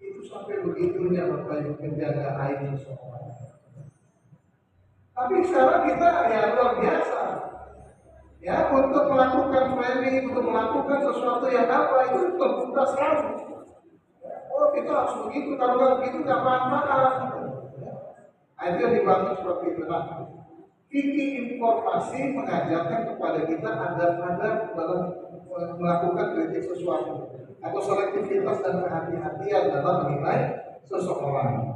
Itu sampai begitunya Bapak Ibu menjaga aib seseorang. Tapi sekarang kita ya luar biasa. Ya, untuk melakukan framing, untuk melakukan sesuatu yang apa itu terbuka sekali. Oh kita harus begitu, kalau nggak begitu nggak manfaat. Nah, itu yang dibangun seperti itu. Nah, fikih informasi mengajarkan kepada kita adab-adab dalam melakukan kritik sesuatu atau selektivitas dan kehati-hatian dalam menilai seseorang.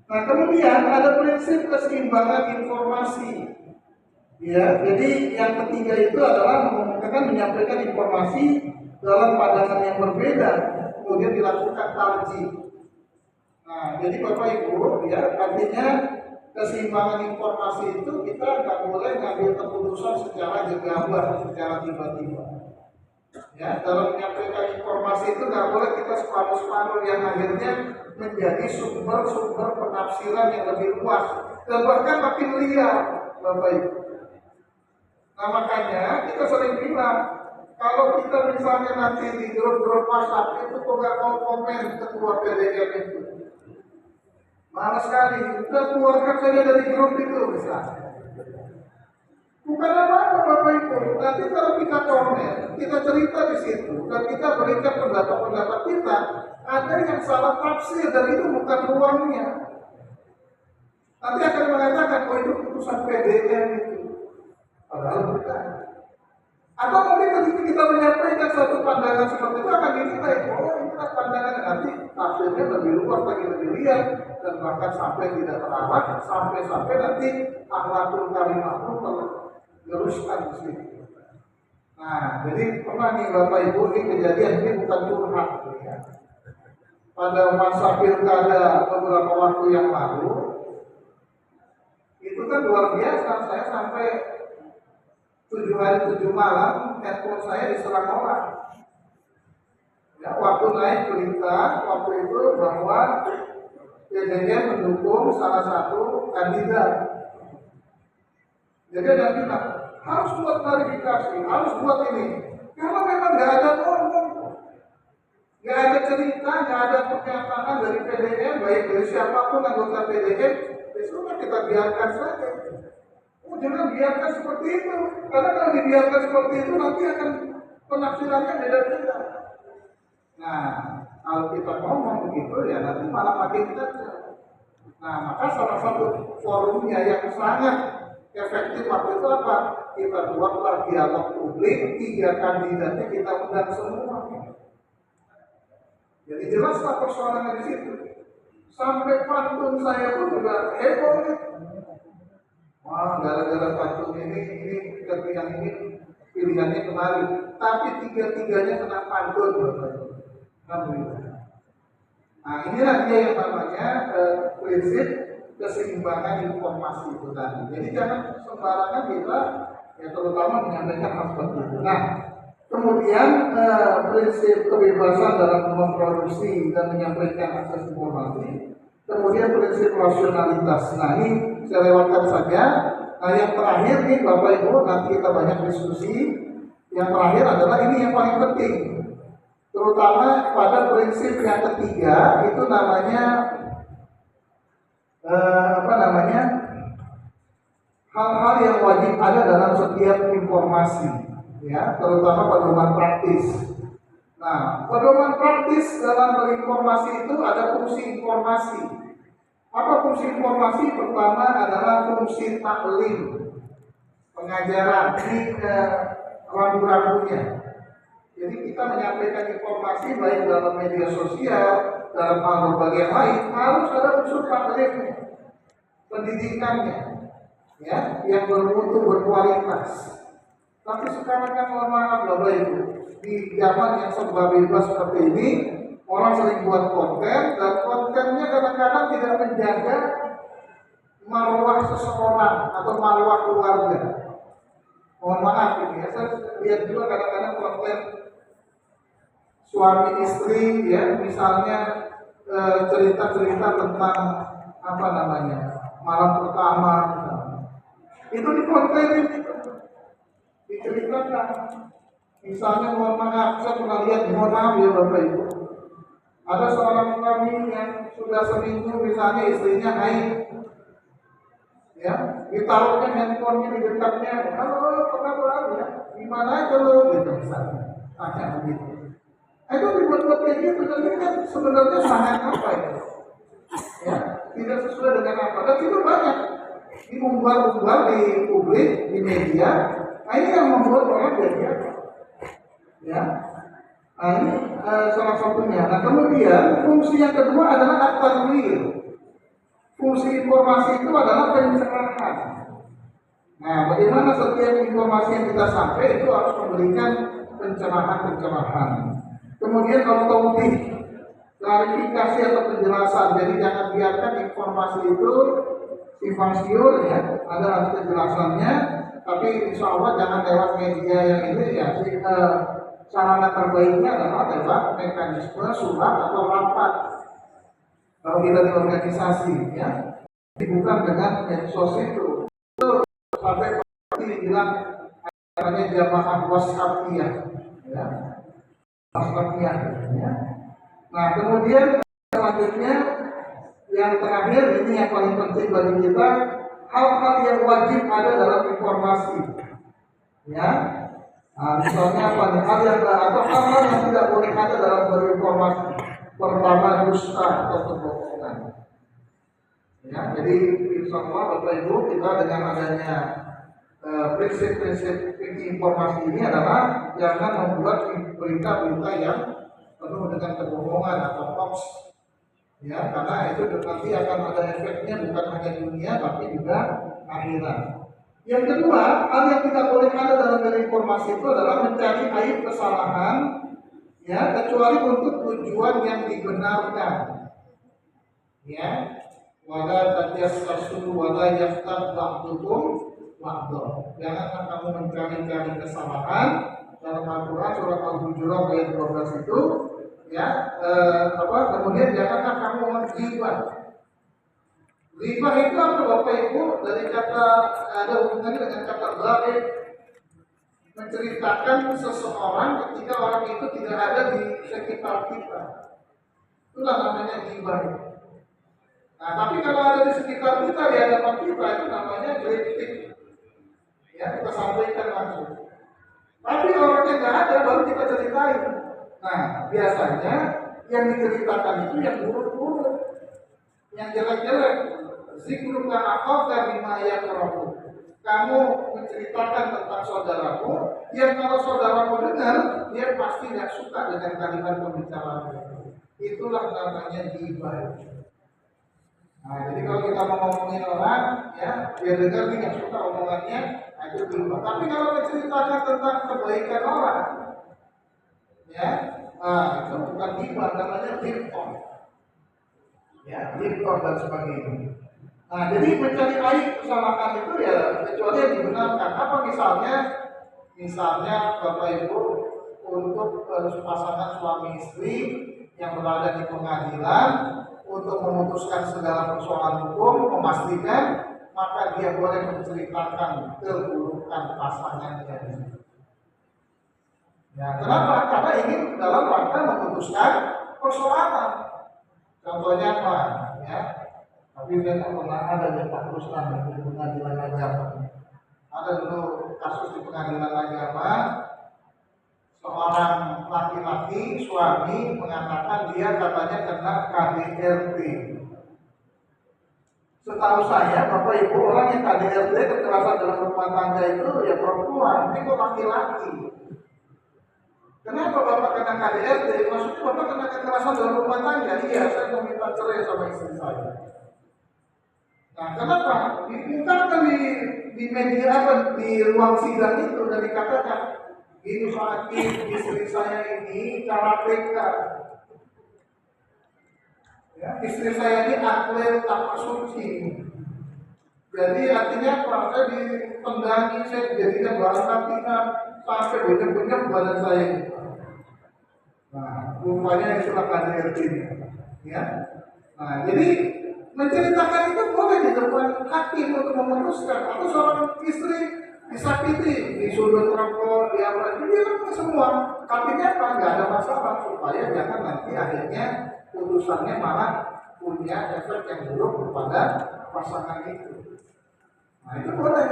Nah, kemudian ada prinsip keseimbangan informasi. Ya, jadi yang ketiga itu adalah menyampaikan informasi dalam pandangan yang berbeda, kemudian dilakukan tarjih. Nah, jadi Bapak Ibu, ya artinya keseimbangan informasi itu kita nggak boleh ngambil keputusan secara gegabah, secara tiba-tiba. Ya, dalam menyampaikan informasi itu nggak boleh kita separuh-separuh yang akhirnya menjadi sumber-sumber penafsiran yang lebih luas dan bahkan makin liar, Bapak Ibu. Nah makanya kita sering bilang kalau kita misalnya nanti di grup-grup WhatsApp itu kok nggak mau komen ketua PDM itu, malas sekali, kita keluarkan saja dari grup itu misalnya. Bukan apa-apa Bapak Ibu, nanti kalau kita komen, kita cerita di situ dan kita berikan pendapat-pendapat kita, ada yang salah tafsir dan itu bukan ruangnya. Nanti akan mengatakan, oh itu putusan PDM itu. Padahal bukan. Atau mungkin ketika kita menyampaikan suatu pandangan seperti itu akan dinilai, oh ini pandangan nanti tafsirnya lebih luas lagi, lebih liar dan bahkan sampai tidak terawat, sampai nanti akhlakul karimah pun tergeruskan di sini. Nah, jadi pernah nih Bapak Ibu ini kejadian ini bukan curhat ya. Pada masa pilkada beberapa waktu yang lalu, itu kan luar biasa, saya sampai 7 hari 7 malam handphone saya diserang orang. Ya, waktu naik berita waktu itu bahwa PDM mendukung salah satu kandidat. Jadi ada bilang harus buat klarifikasi, harus buat ini. Kalau memang nggak ada ngomong, nggak ada cerita, nggak ada pernyataan dari PDM, baik dari siapapun anggota PDM, ya sudah kita biarkan saja. Oh, jangan biarkan seperti itu, karena kalau dibiarkan seperti itu nanti akan penafsirannya beda-beda. Nah, kalau kita ngomong begitu ya nanti malah makin kacau. Nah, maka salah satu forumnya yang sangat efektif waktu itu apa? Kita buatlah dialog publik, 3 kandidatnya kita undang semua. Jadi jelaslah persoalannya di situ. Sampai pantun saya pun juga heboh nih. Wah, gara-gara pantun ini yang ini pilihannya kemarin. Tapi 3-3-nya kena pantun. Alhamdulillah. Nah, inilah dia yang namanya prinsip keseimbangan informasi itu tadi. Jadi jangan sembarangan kita, ya terutama menyampaikan hal seperti itu. Nah, kemudian prinsip kebebasan dalam memproduksi dan menyampaikan akses informasi. Kemudian prinsip rasionalitas. Nah, ini saya lewatkan saja. Nah, yang terakhir nih Bapak Ibu, nanti kita banyak diskusi. Yang terakhir adalah ini yang paling penting. Terutama pada prinsip yang ketiga itu namanya hal-hal yang wajib ada dalam setiap informasi, ya, terutama pedoman praktis. Nah, pedoman praktis dalam berinformasi itu ada fungsi informasi. Apa fungsi informasi? Pertama adalah fungsi taklim, pengajaran, ini rambu-rambunya. Jadi kita menyampaikan informasi baik dalam media sosial, dalam hal berbagai lain, harus ada unsur taklimnya, pendidikannya, ya, yang bermutu berkualitas. Tapi sekarang kan mohon maaf Bapak Ibu, di zaman yang serba bebas seperti ini, orang sering buat konten dan kontennya kadang-kadang tidak menjaga marwah seseorang atau marwah keluarga. Mohon maaf ini ya, saya lihat juga kadang-kadang konten suami istri, ya, misalnya cerita-cerita tentang malam pertama, itu dikontenin, diceritakan. Misalnya mohon maaf, saya pernah lihat, mohon maaf ya Bapak Ibu, ada seorang suami yang sudah seminggu misalnya istrinya haid, ya, ditaruhnya handphonenya di dekatnya, halo apa ya, gimana aja lo, gitu misalnya, tanya begitu. Itu dibuat-buat kayak gitu, tapi kan sebenarnya sangat apa ya, tidak sesuai dengan apa, dan itu banyak diumbar-umbar di publik, di media. Nah, ini yang membuat orang jadi apa? Ya, nah, ini salah satunya. Nah, kemudian fungsi yang kedua adalah at-tanwir. Fungsi informasi itu adalah pencerahan. Nah, bagaimana setiap informasi yang kita sampai itu harus memberikan pencerahan. Kemudian taubih, klarifikasi atau penjelasan. Jadi jangan biarkan informasi itu simpang siur, ya, ada harus penjelasannya. Tapi insya Allah jangan lewat media yang ini, ya. Sarana terbaiknya adalah lewat mekanisme surat atau rapat. Kalau kita di organisasi, ya, bukan dengan medsos itu. Sampai seperti bilang namanya jamaah WhatsApp-nya, ya. WhatsApp-nya, ya. Nah, kemudian selanjutnya yang terakhir ini yang paling penting bagi kita, hal-hal yang wajib ada dalam informasi, ya. Nah, misalnya apa nih, hal-hal yang tidak boleh ada dalam berinformasi. Pertama, dusta atau kebohongan. Ya, jadi insya Allah Bapak Ibu, kita dengan adanya prinsip-prinsip informasi ini adalah jangan membuat berita-berita yang penuh dengan kebohongan atau hoax, ya, karena itu nanti akan ada efeknya bukan hanya dunia tapi juga akhirat. Yang kedua, hal yang tidak boleh ada dalam informasi itu adalah mencari aib kesalahan, ya, kecuali untuk tujuan yang dibenarkan, ya. Wala tajassasu wala yaftab ba'dukum ba'dha. Janganlah kamu mencari-cari kesalahan. Dalam Al-Quran surat Al-Hujurat ayat 12 itu, ya, kemudian janganlah kamu menggibah. Ghibah itu apa Bapak Ibu? Dari kata, ada hubungannya dengan kata ghaib. menceritakan seseorang ketika orang itu tidak ada di sekitar kita. Itulah namanya ghibah. Nah, tapi kalau ada di sekitar kita, di hadapan kita, itu namanya kritik. Ya, kita sampaikan langsung. Tapi orangnya nggak ada, baru kita ceritain. Nah, biasanya yang diceritakan itu yang buruk-buruk, yang jelek-jelek. Zikruka akhaka bima yakrahu. Kamu menceritakan tentang saudaramu, yang kalau saudaramu dengar, dia pasti tidak suka dengan kalimat pembicaraan itu. Itulah namanya ghibah. Nah, jadi kalau kita mau ngomongin orang, ya, dia dengar dia nggak suka omongannya, itu ghibah. Tapi kalau menceritakan tentang kebaikan orang, ya, itu bukan ghibah, namanya ghibah. Ya, ghibah dan sebagainya. Nah, jadi mencari aib kesalahan itu ya kecuali yang dibenarkan. Apa misalnya Bapak Ibu untuk pasangan suami istri yang berada di pengadilan untuk memutuskan segala persoalan hukum, memastikan, maka dia boleh menceritakan keburukan pasangannya. Ya, kenapa? Karena ini dalam rangka memutuskan persoalan. Contohnya apa? Ya. Tapi dia tak pernah ada yang tak teruskan di pengadilan agama. Ada dulu kasus di pengadilan agama, seorang laki-laki suami mengatakan dia katanya kena KDRT. Setahu saya, Bapak Ibu, orang yang KDRT, kekerasan dalam rumah tangga itu ya perempuan, ini kok laki-laki. Kenapa Bapak kena KDRT? Maksudnya Bapak kena kekerasan dalam rumah tangga? Iya, saya mau minta cerai sama istri saya. Nah, kenapa? Diungkapkan di media apa di ruang sidang itu dan dikatakan ini Hakim, istri saya ini karateka. Ya, istri saya ini atlet tanpa suci. Jadi artinya apa? Saya ditendangi, saya dijadikan bahan latihan sampai banyak-banyak badan saya. Nah, rupanya istilah KDRT. Ya. Nah, jadi menceritakan itu boleh di depan hakim untuk memutuskan, atau seorang istri disakiti, disuruh rokok, dia kan semua. Artinya apa? Nggak ada masalah supaya jangan nanti akhirnya putusannya malah punya efek yang buruk kepada pasangan itu. Nah, itu boleh.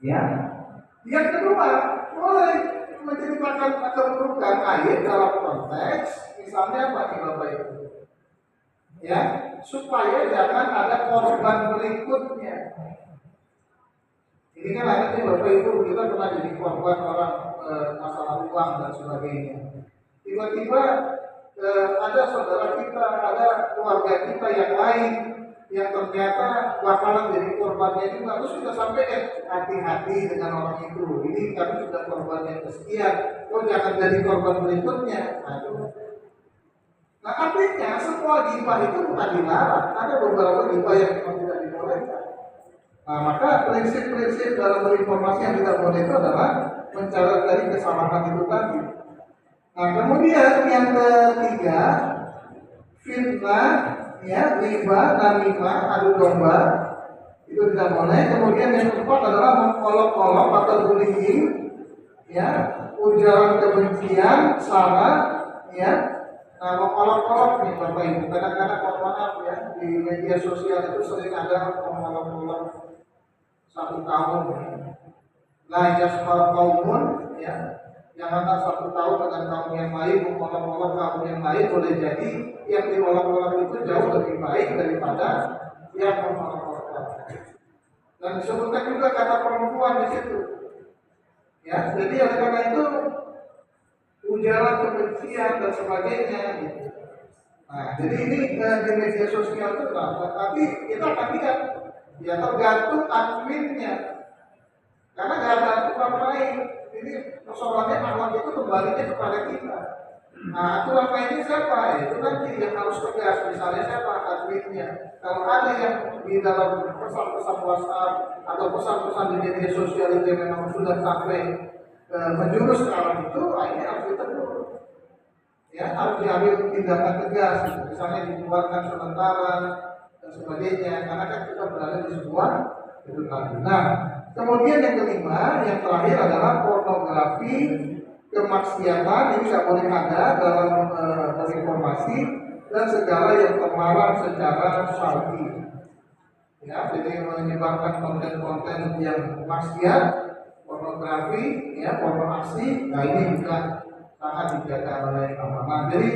Ya. Yang kedua, boleh menceritakan atau keburukan ayat dalam konteks misalnya apa nih Bapak Ibu? Ya, supaya jangan ada korban berikutnya. Ini kan ada nih Bapak Ibu, kita pernah jadi korban orang masalah uang dan sebagainya. Tiba-tiba ada saudara kita, ada keluarga kita yang lain yang ternyata bakalan jadi korbannya juga. Terus kita sampaikan hati-hati dengan orang itu. Ini kami sudah korban yang kesekian, kok jangan jadi korban berikutnya. Nah, artinya semua ghibah itu bukan dilarang. Ada beberapa ghibah yang memang tidak dibolehkan. Nah, maka prinsip-prinsip dalam berinformasi yang tidak boleh itu adalah mencari dari kesalahan itu tadi. Nah, kemudian yang ketiga, fitnah, ya, ghibah, namimah, adu domba, itu tidak boleh. Kemudian yang keempat adalah mengolok-olok atau bullying, ya, ujaran kebencian, sara, ya. Nah, mengolok-olok nih Bapak Ibu, kadang-kadang mohon maaf ya, di media sosial itu sering ada mengolok-olok satu kaum. Nah, yasfar kaumun, ya, janganlah satu kaum dengan kaum yang lain mengolok-olok kaum yang lain, boleh jadi yang diolok-olok itu jauh lebih baik daripada yang mengolok-olok. Dan disebutkan juga kata perempuan di situ. Ya, jadi oleh karena itu ujaran kebencian dan sebagainya gitu. Nah, jadi ini di media sosial itu tapi kita akan lihat ya tergantung adminnya, karena nggak ada aturan lain. Ini persoalannya akhlak itu kembalinya kepada kita. Nah, aturan lainnya siapa? Itu nanti yang harus tegas. Misalnya siapa adminnya. Kalau ada yang di dalam pesan-pesan WhatsApp atau pesan-pesan di media sosial itu yang memang sudah sampai menjurus ke arah itu, ini harus ditegur. Ya, harus diambil tindakan tegas, misalnya dikeluarkan sementara dan sebagainya, karena kan kita berada di sebuah itu tadi. Nah, Kemudian yang kelima, yang terakhir adalah pornografi, kemaksiatan. Ini nggak boleh ada dalam informasi dan segala yang terlarang secara syar'i. Ya, jadi menyebarkan konten-konten yang maksiat, pornografi, ya, pornografi. Nah ini juga sangat dijaga oleh agama. Jadi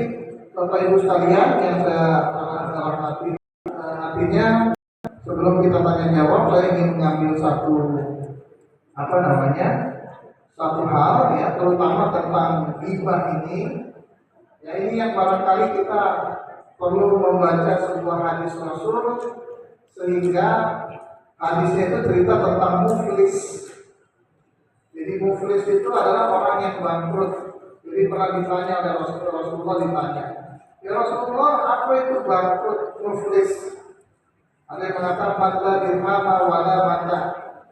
Bapak Ibu sekalian yang saya hormati, artinya sebelum kita tanya jawab, saya ingin mengambil satu satu hal, ya, terutama tentang ghibah ini. Ya, ini yang barangkali kita perlu membaca sebuah hadis Rasul, sehingga hadisnya itu cerita tentang muflis. Jadi muflis itu adalah orang yang bangkrut. Jadi pernah ditanya oleh Rasulullah, ditanya, ya Rasulullah, apa itu bangkrut, muflis? Ada yang mengatakan mata dirhama wala mata.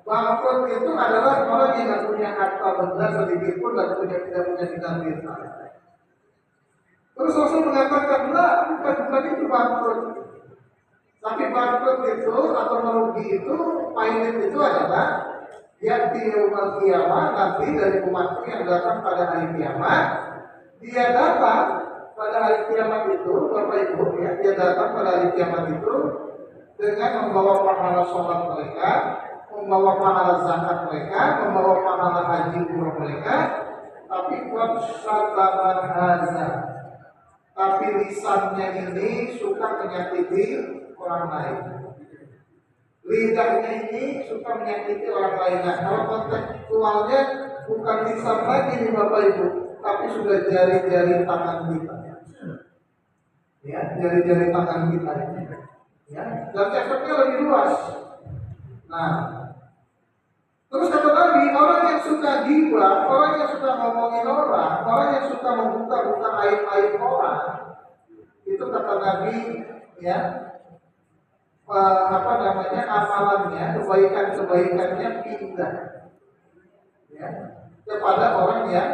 Bangkrut itu adalah orang yang tidak punya harta benda sedikit pun dan tidak punya benda. Terus Rasul mengatakan, bukan itu bangkrut. Tapi bangkrut itu atau merugi itu, pahit itu adalah yang di umat kiamat, nanti dari umatku yang datang pada hari kiamat, dia datang pada hari kiamat itu, Bapak Ibu, ya, dia datang pada hari kiamat itu dengan membawa pahala sholat mereka, membawa pahala zakat mereka, membawa pahala haji umroh mereka, tapi buat syataman haza. Tapi lisannya ini suka menyakiti orang lain. Lidahnya ini suka menyakiti orang lain. Nah, kalau kontekstualnya bukan lisan lagi nih Bapak Ibu, tapi sudah jari-jari tangan kita. Ya, jari-jari tangan kita ini. Ya, dan efeknya lebih luas. Nah, terus kata Nabi, orang yang suka ghibah, orang yang suka ngomongin orang yang suka membuka-buka aib-aib orang, itu kata Nabi, ya, amalannya, kebaikannya pindah, ya, kepada orang yang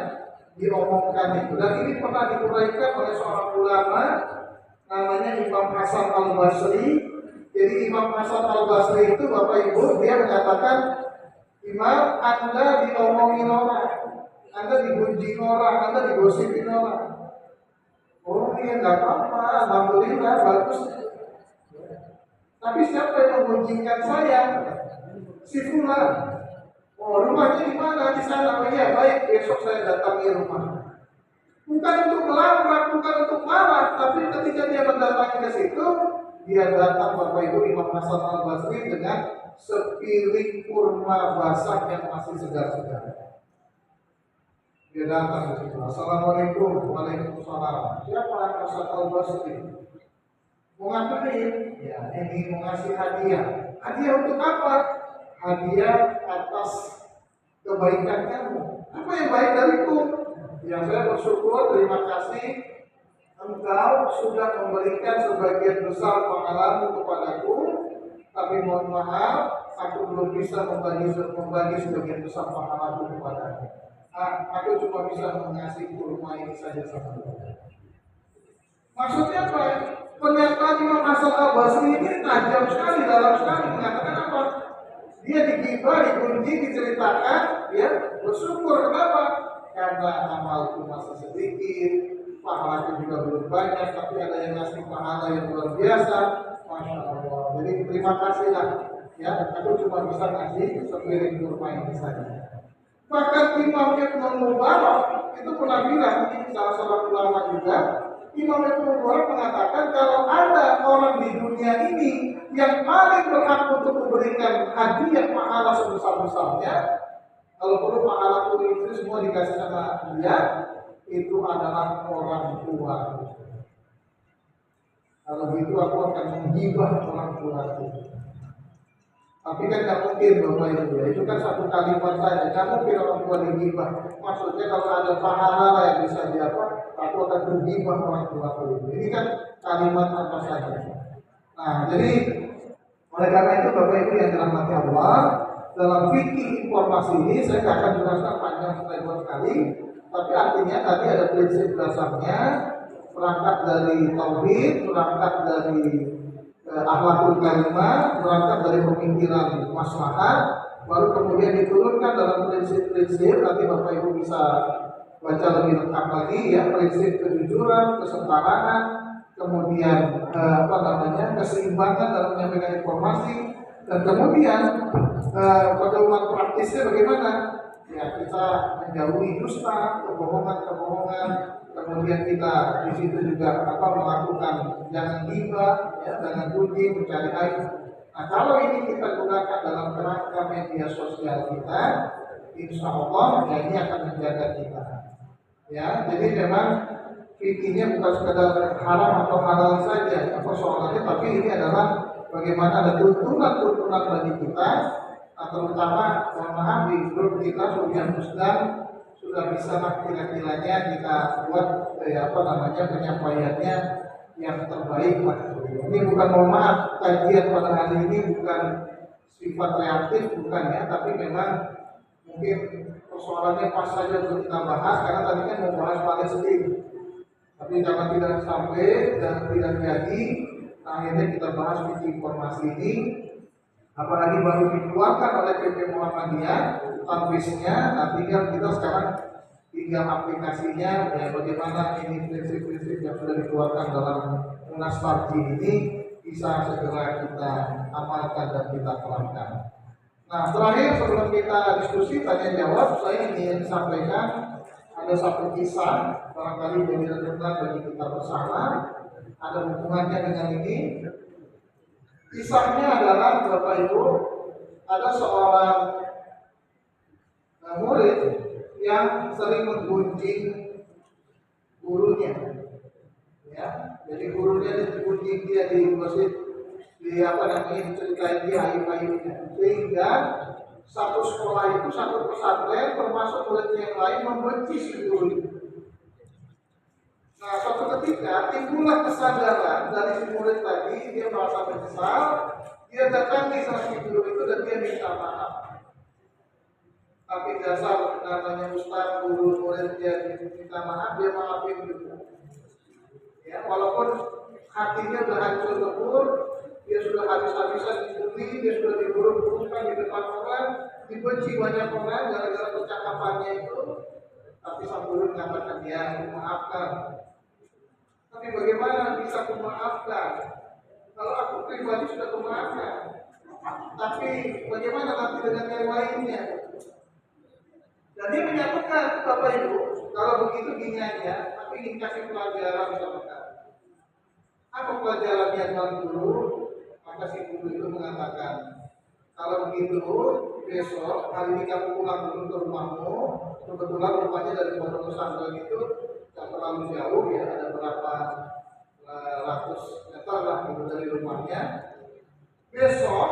diomongkan itu. Dan ini pernah diuraikan oleh seorang ulama, namanya Imam Hasan Al-Basri. Jadi Imam Hasan Al-Basri itu Bapak Ibu, dia mengatakan, Imam, Anda diomongin orang, Anda digunjing orang, Anda digosipin orang. Oh iya, nggak apa-apa, alhamdulillah, bagus. Tapi siapa yang menggunjingkan saya? Si Fulan. Oh, rumahnya di mana? Di sana. Oh iya, baik, besok saya datangi rumah. Bukan untuk melamar, bukan untuk marah, tapi ketika dia mendatangi ke situ, dia datang Bapak Ibu Imam Hasan Al-Basri dengan sepiring kurma basah yang masih segar-segar. Dia datang ke situ. Assalamualaikum. Waalaikumsalam. Siapa Hasan Al-Basri? Mau ngapain? Ya, ini mau ngasih hadiah. Hadiah untuk apa? Hadiah atas kebaikan kamu. Apa yang baik dariku? Yang saya bersyukur, terima kasih. Engkau sudah memberikan sebagian besar pengalamanmu kepadaku, tapi mohon maaf, aku belum bisa membagi sebagian besar pengalamanku kepadamu. Aku cuma bisa mengasih kurma ini saja sama Anda. Maksudnya apa? Pernyataan Imam Hasan Al-Basri ini tajam sekali, dalam sekali, mengatakan apa? Dia digibah, digunjing, diceritakan, ya, bersyukur. Kenapa? Karena amalku masih sedikit, pahala juga belum banyak, tapi ada yang ngasih pahala yang luar biasa. Masya Allah. Jadi terima kasihlah, ya, aku cuma bisa ngasih sepiring kurma ini saja. Bahkan Imamnya Imam Mubarak itu pernah bilang, ini salah seorang ulama juga, Imam Mubarak mengatakan kalau ada orang di dunia ini yang paling berhak untuk memberikan hadiah pahala sebesar-besarnya, kalau perlu pahala kulit itu semua dikasih sama dia, itu adalah orang tua. Kalau gitu aku akan menggibah orang tua itu. Tapi kan tidak mungkin Bapak Ibu, ya. Itu kan satu kalimat saja. Tidak mungkin orang tua digibah. Maksudnya kalau ada pahala yang bisa diapa, aku akan menggibah orang tua itu. Ini kan kalimat apa saja. Nah, jadi oleh karena itu Bapak Ibu yang dirahmati Allah, dalam fikih informasi ini saya tidak akan jelaskan panjang sampai 2 kali. Tapi artinya tadi ada prinsip dasarnya, berangkat dari tauhid, berangkat dari akhlakul karimah, berangkat dari pemikiran maslahat, baru kemudian diturunkan dalam prinsip-prinsip. Nanti Bapak Ibu bisa baca lebih lengkap lagi ya, prinsip kejujuran, kesetaraan, kemudian keseimbangan dalam menyampaikan informasi, dan kemudian pedoman praktisnya bagaimana? Ya, kita menjauhi dusta, kebohongan, kemudian kita di situ juga melakukan jangan riba, ya, jangan judi, mencari aib. Nah, kalau ini kita gunakan dalam kerangka media sosial kita, insya Allah ya, ini akan menjaga kita. Ya, jadi memang fikihnya bukan sekadar haram atau halal saja persoalannya, tapi ini adalah bagaimana ada tuntunan bagi kita. Nah, terutama mohon maaf di grup kita Sufian Musdam sudah bisa kira-kiranya kita buat penyampaiannya yang terbaik lah. Ini bukan, mohon maaf, kajian pada hari ini bukan sifat reaktif, bukan ya, tapi memang mungkin persoalannya pas saja untuk kita bahas karena tadi kan mau bahas Palestina. Tapi jangan tidak sampai dan tidak jadi, akhirnya kita bahas informasi ini. Apalagi baru dikeluarkan oleh PP Muhammadiyah tanfisnya, nah tinggal kita sekarang aplikasinya ya, bagaimana ini prinsip-prinsip yang sudah dikeluarkan dalam Munas Farji ini bisa segera kita amalkan dan kita terapkan. Nah, terakhir sebelum kita diskusi tanya jawab, saya ingin sampaikan ada satu kisah barangkali jadi renungan bagi kita bersama, ada hubungannya dengan ini. Kisahnya adalah Bapak Ibu, ada seorang murid yang sering menggunjing gurunya, ya. Jadi gurunya digunjing dia di masjid, diceritain dia aib-aibnya, sehingga satu sekolah itu, satu pesantren termasuk murid yang lain membenci si guru itu. Nah, suatu ketika timbullah kesadaran dari si murid tadi, dia merasa menyesal, dia datangi sang si guru itu dan dia minta maaf. Tapi dasar namanya ustaz, guru, murid, dia minta maaf, dia maafin juga. Ya, walaupun hatinya sudah hancur lebur, dia sudah habis-habisan dibully, dia sudah diburuk-burukkan di depan orang, dibenci banyak orang gara-gara percakapannya itu, tapi sang guru mengatakan dia memaafkan. Tapi bagaimana bisa memaafkan? Kalau aku pribadi sudah memaafkan, tapi bagaimana nanti dengan yang lainnya? Dan dia menyatakan, Bapak Ibu, kalau begitu gini aja, tapi ingin kasih pelajaran sama kamu. Apa pelajarannya Tuan Guru? Maka si guru itu mengatakan, kalau begitu besok hari ini kamu pulang dulu ke rumahmu. Kebetulan rumahnya dari pondok pesantren itu tidak terlalu jauh ya, ada berapa ratus meter lah gitu dari rumahnya. Besok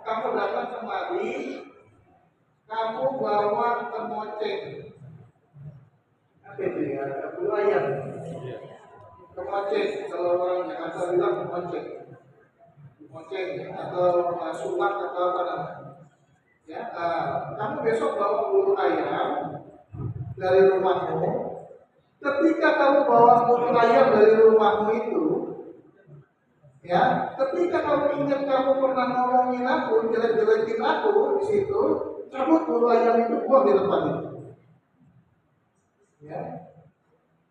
kamu datang kemari, kamu bawa kemoceng. Apa itu ya? Bulu ayam. Kemoceng, kalau orang Jakarta bilang kemoceng. Kemoceng atau sulak atau apa namanya. Ya, kamu besok bawa bulu ayam dari rumahmu. Ketika kamu bawa bulu ayam dari rumahmu itu, ya, ketika kamu ingat kamu pernah ngomongin aku, jelek-jelekin aku di situ, cabut bulu ayam itu, buang di tempat itu. Ya,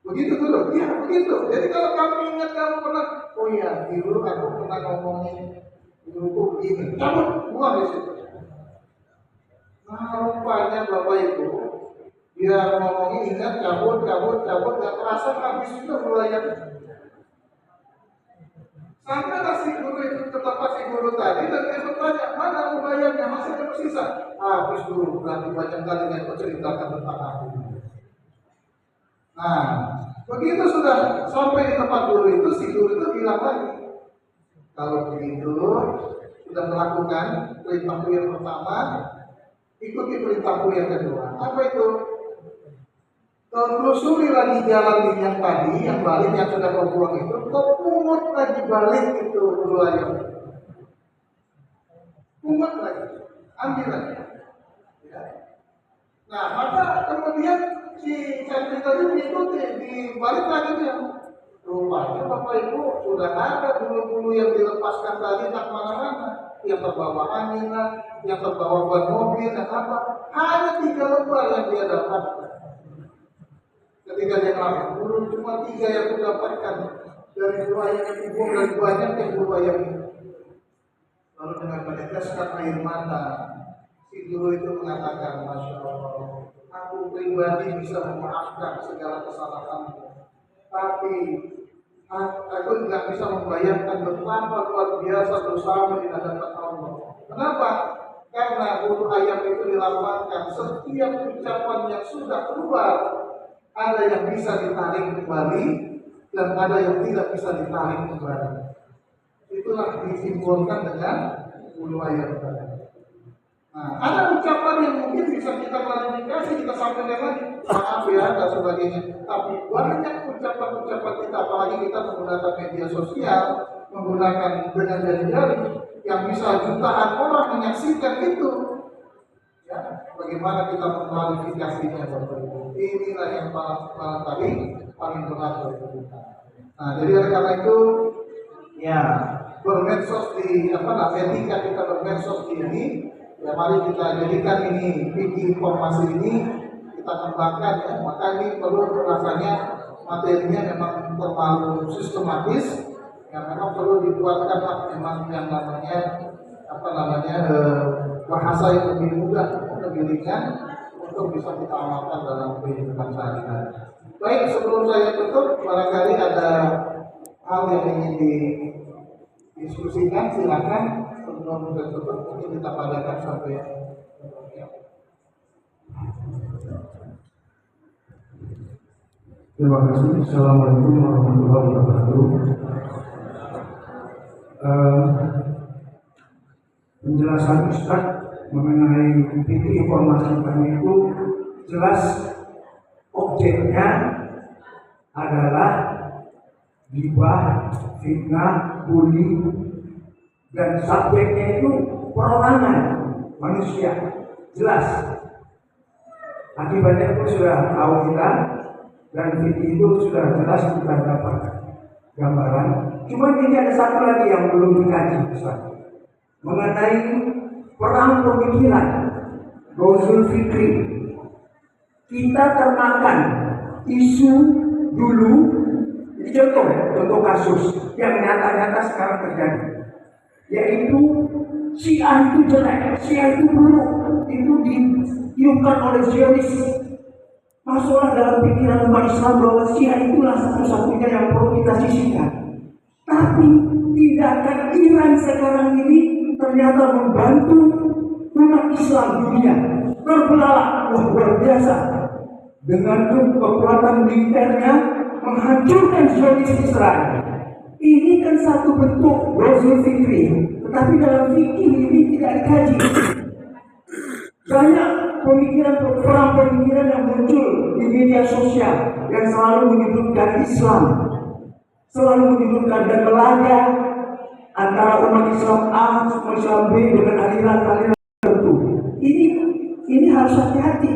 begitu dulu, ya begitu. Jadi kalau kamu ingat kamu pernah, oh iya, dulu aku pernah ngomongin guruku begini, cabut, buang di situ. Nah, rupanya Bapak Ibu, dia ngomongin ingat, cabut, gak terasa habis itu bulu ayam. Sampai si guru itu ke tempat si guru tadi dan dia bertanya, mana bulu ayamnya, masih tersisa? Habis dulu, berarti banyak kali yang menceritakan tentang aku. Nah, begitu sudah sampai di tempat guru itu, si guru itu bilang lagi, kalau begitu sudah melakukan perintahku yang pertama, ikuti perintahku yang kedua. Apa itu? Telusuri lagi jalan yang tadi, yang balik yang sudah kau buang itu, kau pungut lagi balik itu bulu ayam. Pungut lagi, ambil lagi. Ya. Nah, maka kemudian si santri tadi mengikuti, dibalik lagi dia. Rupanya Bapak Ibu sudah ada bulu-bulu yang dilepaskan tadi tak mana-mana. yang terbawa angin lah, yang terbawa ban mobil dan apa. Hanya 3 lembar yang dia dapatkan. Ketika dia ngelakuin guru, cuma 3 yang didapatkan dari 2 ayam yang dibuang dan banyak yang 2 ayam itu. Lalu dengan meneteskan air mata, si guru itu mengatakan, Masya Allah, aku pribadi bisa memaafkan segala kesalahanmu, tapi aku tidak bisa membayangkan betapa luar biasa dosamu di hadapan Allah. Kenapa? Karena bulu ayam itu dilambangkan setiap ucapan yang sudah keluar, ada yang bisa ditarik kembali dan ada yang tidak bisa ditarik kembali. Itulah disimbolkan dengan bulu ayam tadi. Nah, ada ucapan yang mungkin bisa kita klarifikasi, kita sampaikan lagi, maaf ya dan sebagainya. Tapi banyak ucapan-ucapan kita, apalagi kita menggunakan media sosial, menggunakan dengan jari-jari, yang bisa jutaan orang menyaksikan itu. Ya, bagaimana kita mengklarifikasinya, Bapak Ibu? Inilah yang paling berat bagi kita. Nah, jadi oleh karena itu, ya bermedsos di etika kita bermedsos ini, ya mari kita jadikan ini video informasi ini kita kembangkan ya. Maka ini perlu rasanya materinya memang terlalu sistematis, yang memang perlu dibuatkan memang yang namanya bahasa yang lebih mudah, lebih ringan untuk bisa kita amalkan dalam kehidupan sehari-hari. Baik, sebelum saya tutup, barangkali ada hal yang ingin didiskusikan, silakan. Sebelum kita tutup, mungkin kita padakan sampai Terima kasih. Assalamualaikum warahmatullahi wabarakatuh. Penjelasan Ustaz mengenai fikih informasi kami itu jelas objeknya adalah ghibah, fitnah, bully, dan subjeknya itu perorangan manusia. Jelas. Akibatnya itu sudah tahu kita, dan fikih itu sudah jelas kita dapat gambaran. Cuma ini ada satu lagi yang belum dikaji, Ustaz, mengenai perang pemikiran, Ghazul Fikri. Kita termakan isu dulu, ini contoh kasus yang nyata-nyata sekarang terjadi, yaitu Syiah itu jelek, Syiah itu buruk, itu ditiupkan oleh Zionis. Masuklah dalam pikiran umat Islam bahwa Syiah itulah satu-satunya yang perlu kita sisihkan. Tapi tindakan Iran sekarang ini ternyata membantu umat Islam dunia terbelalak luar biasa dengan kekuatan militernya menghancurkan Zionis Israel. Ini kan satu bentuk Ghazul Fikri, tetapi dalam fikih ini tidak dikaji. Banyak perang pemikiran yang muncul di media sosial yang selalu menyebutkan Islam, selalu menyebutkan dan melaga antara umat Islam A, umat Islam B dengan aliran-aliran tertentu. Ini harus hati-hati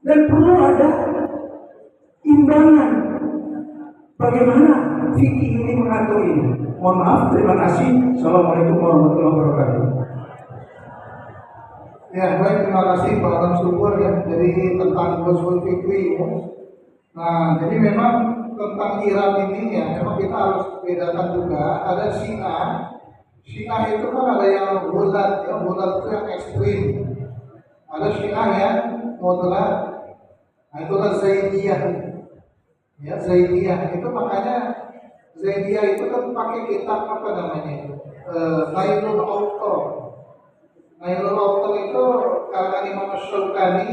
dan perlu ada imbangan. Bagaimana fikih ini mengatur ini? Mohon maaf, terima kasih. Assalamualaikum warahmatullahi wabarakatuh. Ya, baik, terima kasih Pak Alam Syukur ya. Jadi tentang Ghazul Fikri ya. Nah, jadi memang tentang Iran ini ya, memang kita harus bedakan juga. Ada Syiah. Syiah itu kan ada yang bulat ya, bulat itu yang ekstrim. Ada Syiah yang moderat. Nah, itulah Zaidiyah. Ya, Zaidiyah itu makanya Zaidiyah itu kan pakai kitab apa namanya? Nailul Autor. Nailul Autor itu kalangan Imam Syaukani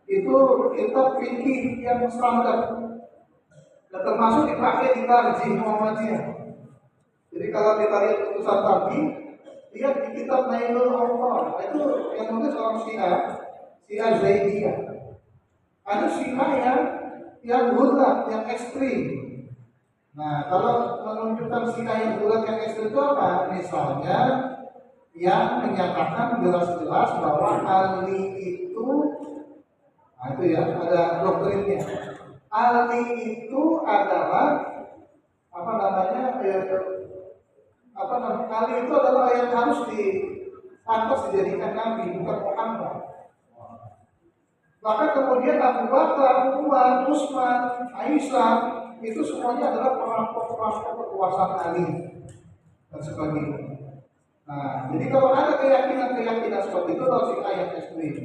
itu kitab fikih yang standar dan termasuk dipakai di Tarjih Muhammadiyah. Jadi kalau kita lihat putusan tadi, lihat di kitab Nailul Autor, itu yang nulis orang Syiah Zaidiyah. Ada Syiah yang bulat, yang ekstrim. Nah, kalau menunjukkan Syiah yang bulat, yang ekstrim itu apa? Misalnya yang menyatakan jelas-jelas bahwa Ali itu, nah itu ya, ada doktrinnya. Ali itu adalah apa namanya, Ali itu adalah yang harus pantas dijadikan nabi, bukan Muhammad. Maka kemudian Abu Bakar, Umar, Utsman, Aisyah itu semuanya adalah perampok-perampok kekuasaan Ali dan sebagainya. Nah, jadi kalau ada keyakinan seperti itu harus ayat ekstrim.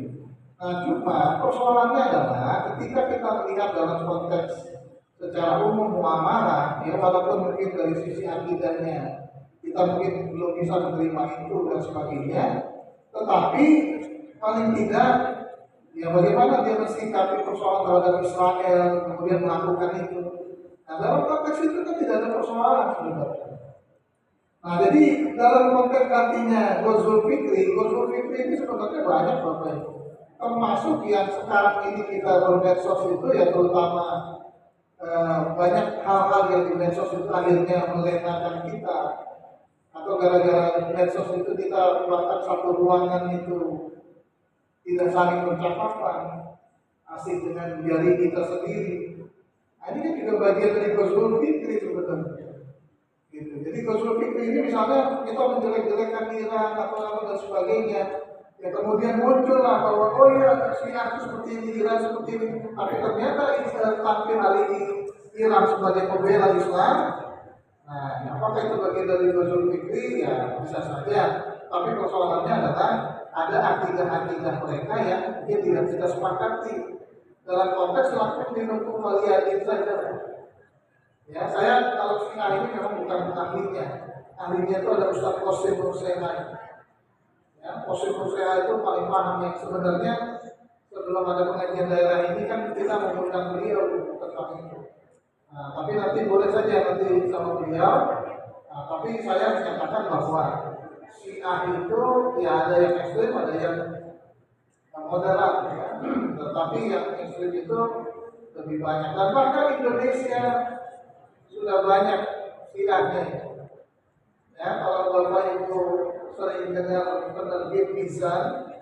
Nah, cuma persoalannya adalah ketika kita melihat dalam konteks secara umum muamalah, ya walaupun mungkin dari sisi akidahnya kita mungkin belum bisa menerima itu dan sebagainya, tetapi paling tidak ya bagaimana dia mensikapi persoalan terhadap Israel kemudian melakukan itu. Nah, dalam konteks itu kan tidak ada persoalan sebenarnya. Nah, jadi dalam konteks artinya Ghazul Fikri ini sebenarnya banyak Bapak Ibu. Termasuk yang sekarang ini kita bermedsos itu ya terutama banyak hal-hal yang di medsos itu akhirnya melenakan kita, atau gara-gara medsos itu kita bahkan satu ruangan itu tidak saling bercakapan, asik dengan jari kita sendiri. Nah, ini kan juga bagian dari Ghazul Fikri sebenarnya. Gitu. Jadi Ghazul Fikri ini misalnya kita menjelek-jelekkan Iran atau apa dan sebagainya, ya kemudian muncullah bahwa oh iya Syiah seperti ini, Iran seperti ini, tapi ternyata tampil hari ini Iran sebagai pembela Islam. Nah, apakah itu bagian dari Ghazul Fikri? Ya bisa saja. Tapi persoalannya adalah ada akidah-akidah mereka yang dia tidak kita sepakati dalam konteks langsung dinukung waliyatin saja. Ya, saya kalau Syiah ini memang bukan ahlinya. Ahlinya itu ada Ustaz Qasim Nurseha. Ya, Qasim Nurseha itu paling paham yang sebenarnya sebelum ada pengajian daerah ini kan kita mengundang beliau tentang itu. Nah, tapi nanti boleh saja nanti sama beliau. Nah, tapi saya menyatakan bahwa Syiah itu ya ada yang ekstrem, ada yang moderat, ya. Tetapi yang ekstrem itu lebih banyak. Dan bahkan Indonesia sudah banyak Syiahnya. Ya, kalau Bapak Ibu sering dengar penerbit Mizan,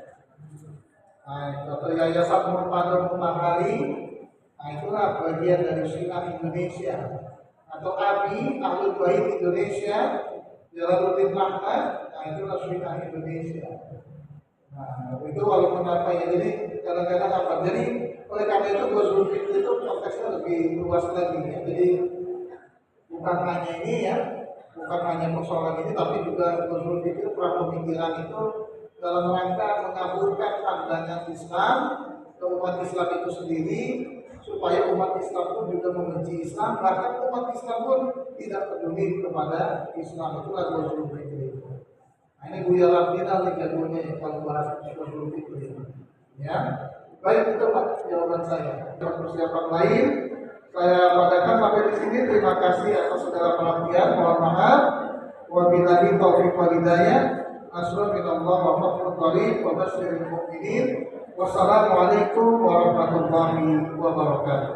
atau Yayasan Murtado Mutahari, nah itulah bagian dari Syiah Indonesia. Atau ABI, Ahlul Bait Indonesia, Jalaluddin Rahmat, nah itulah Syiah Indonesia. Nah, itu walaupun apa ya, jadi kadang-kadang apa, jadi oleh karena itu Ghazul Fikri itu konteksnya lebih luas lagi ya. Jadi bukan hanya ini ya, bukan hanya persoalan ini, tapi juga Ghazul Fikri pemikiran itu dalam rangka mengaburkan pandangan Islam ke umat Islam itu sendiri, supaya umat Islam pun juga membenci Islam, bahkan umat Islam pun tidak peduli kepada Islam. Itulah Ghazul Fikri. Nah, ini Buya Rabbina nih jagonya kalau bahas Ghazul Fikri. Ya, baik itu Pak jawaban saya. Persiapan lain saya padakan sampai di sini. Terima kasih atas segala perhatian. Mohon maaf. Wabillahi taufiq wal hidayah. Nasrun minallah wa fathul qarib wa basyiril mu'minin. Wassalamualaikum warahmatullahi wabarakatuh.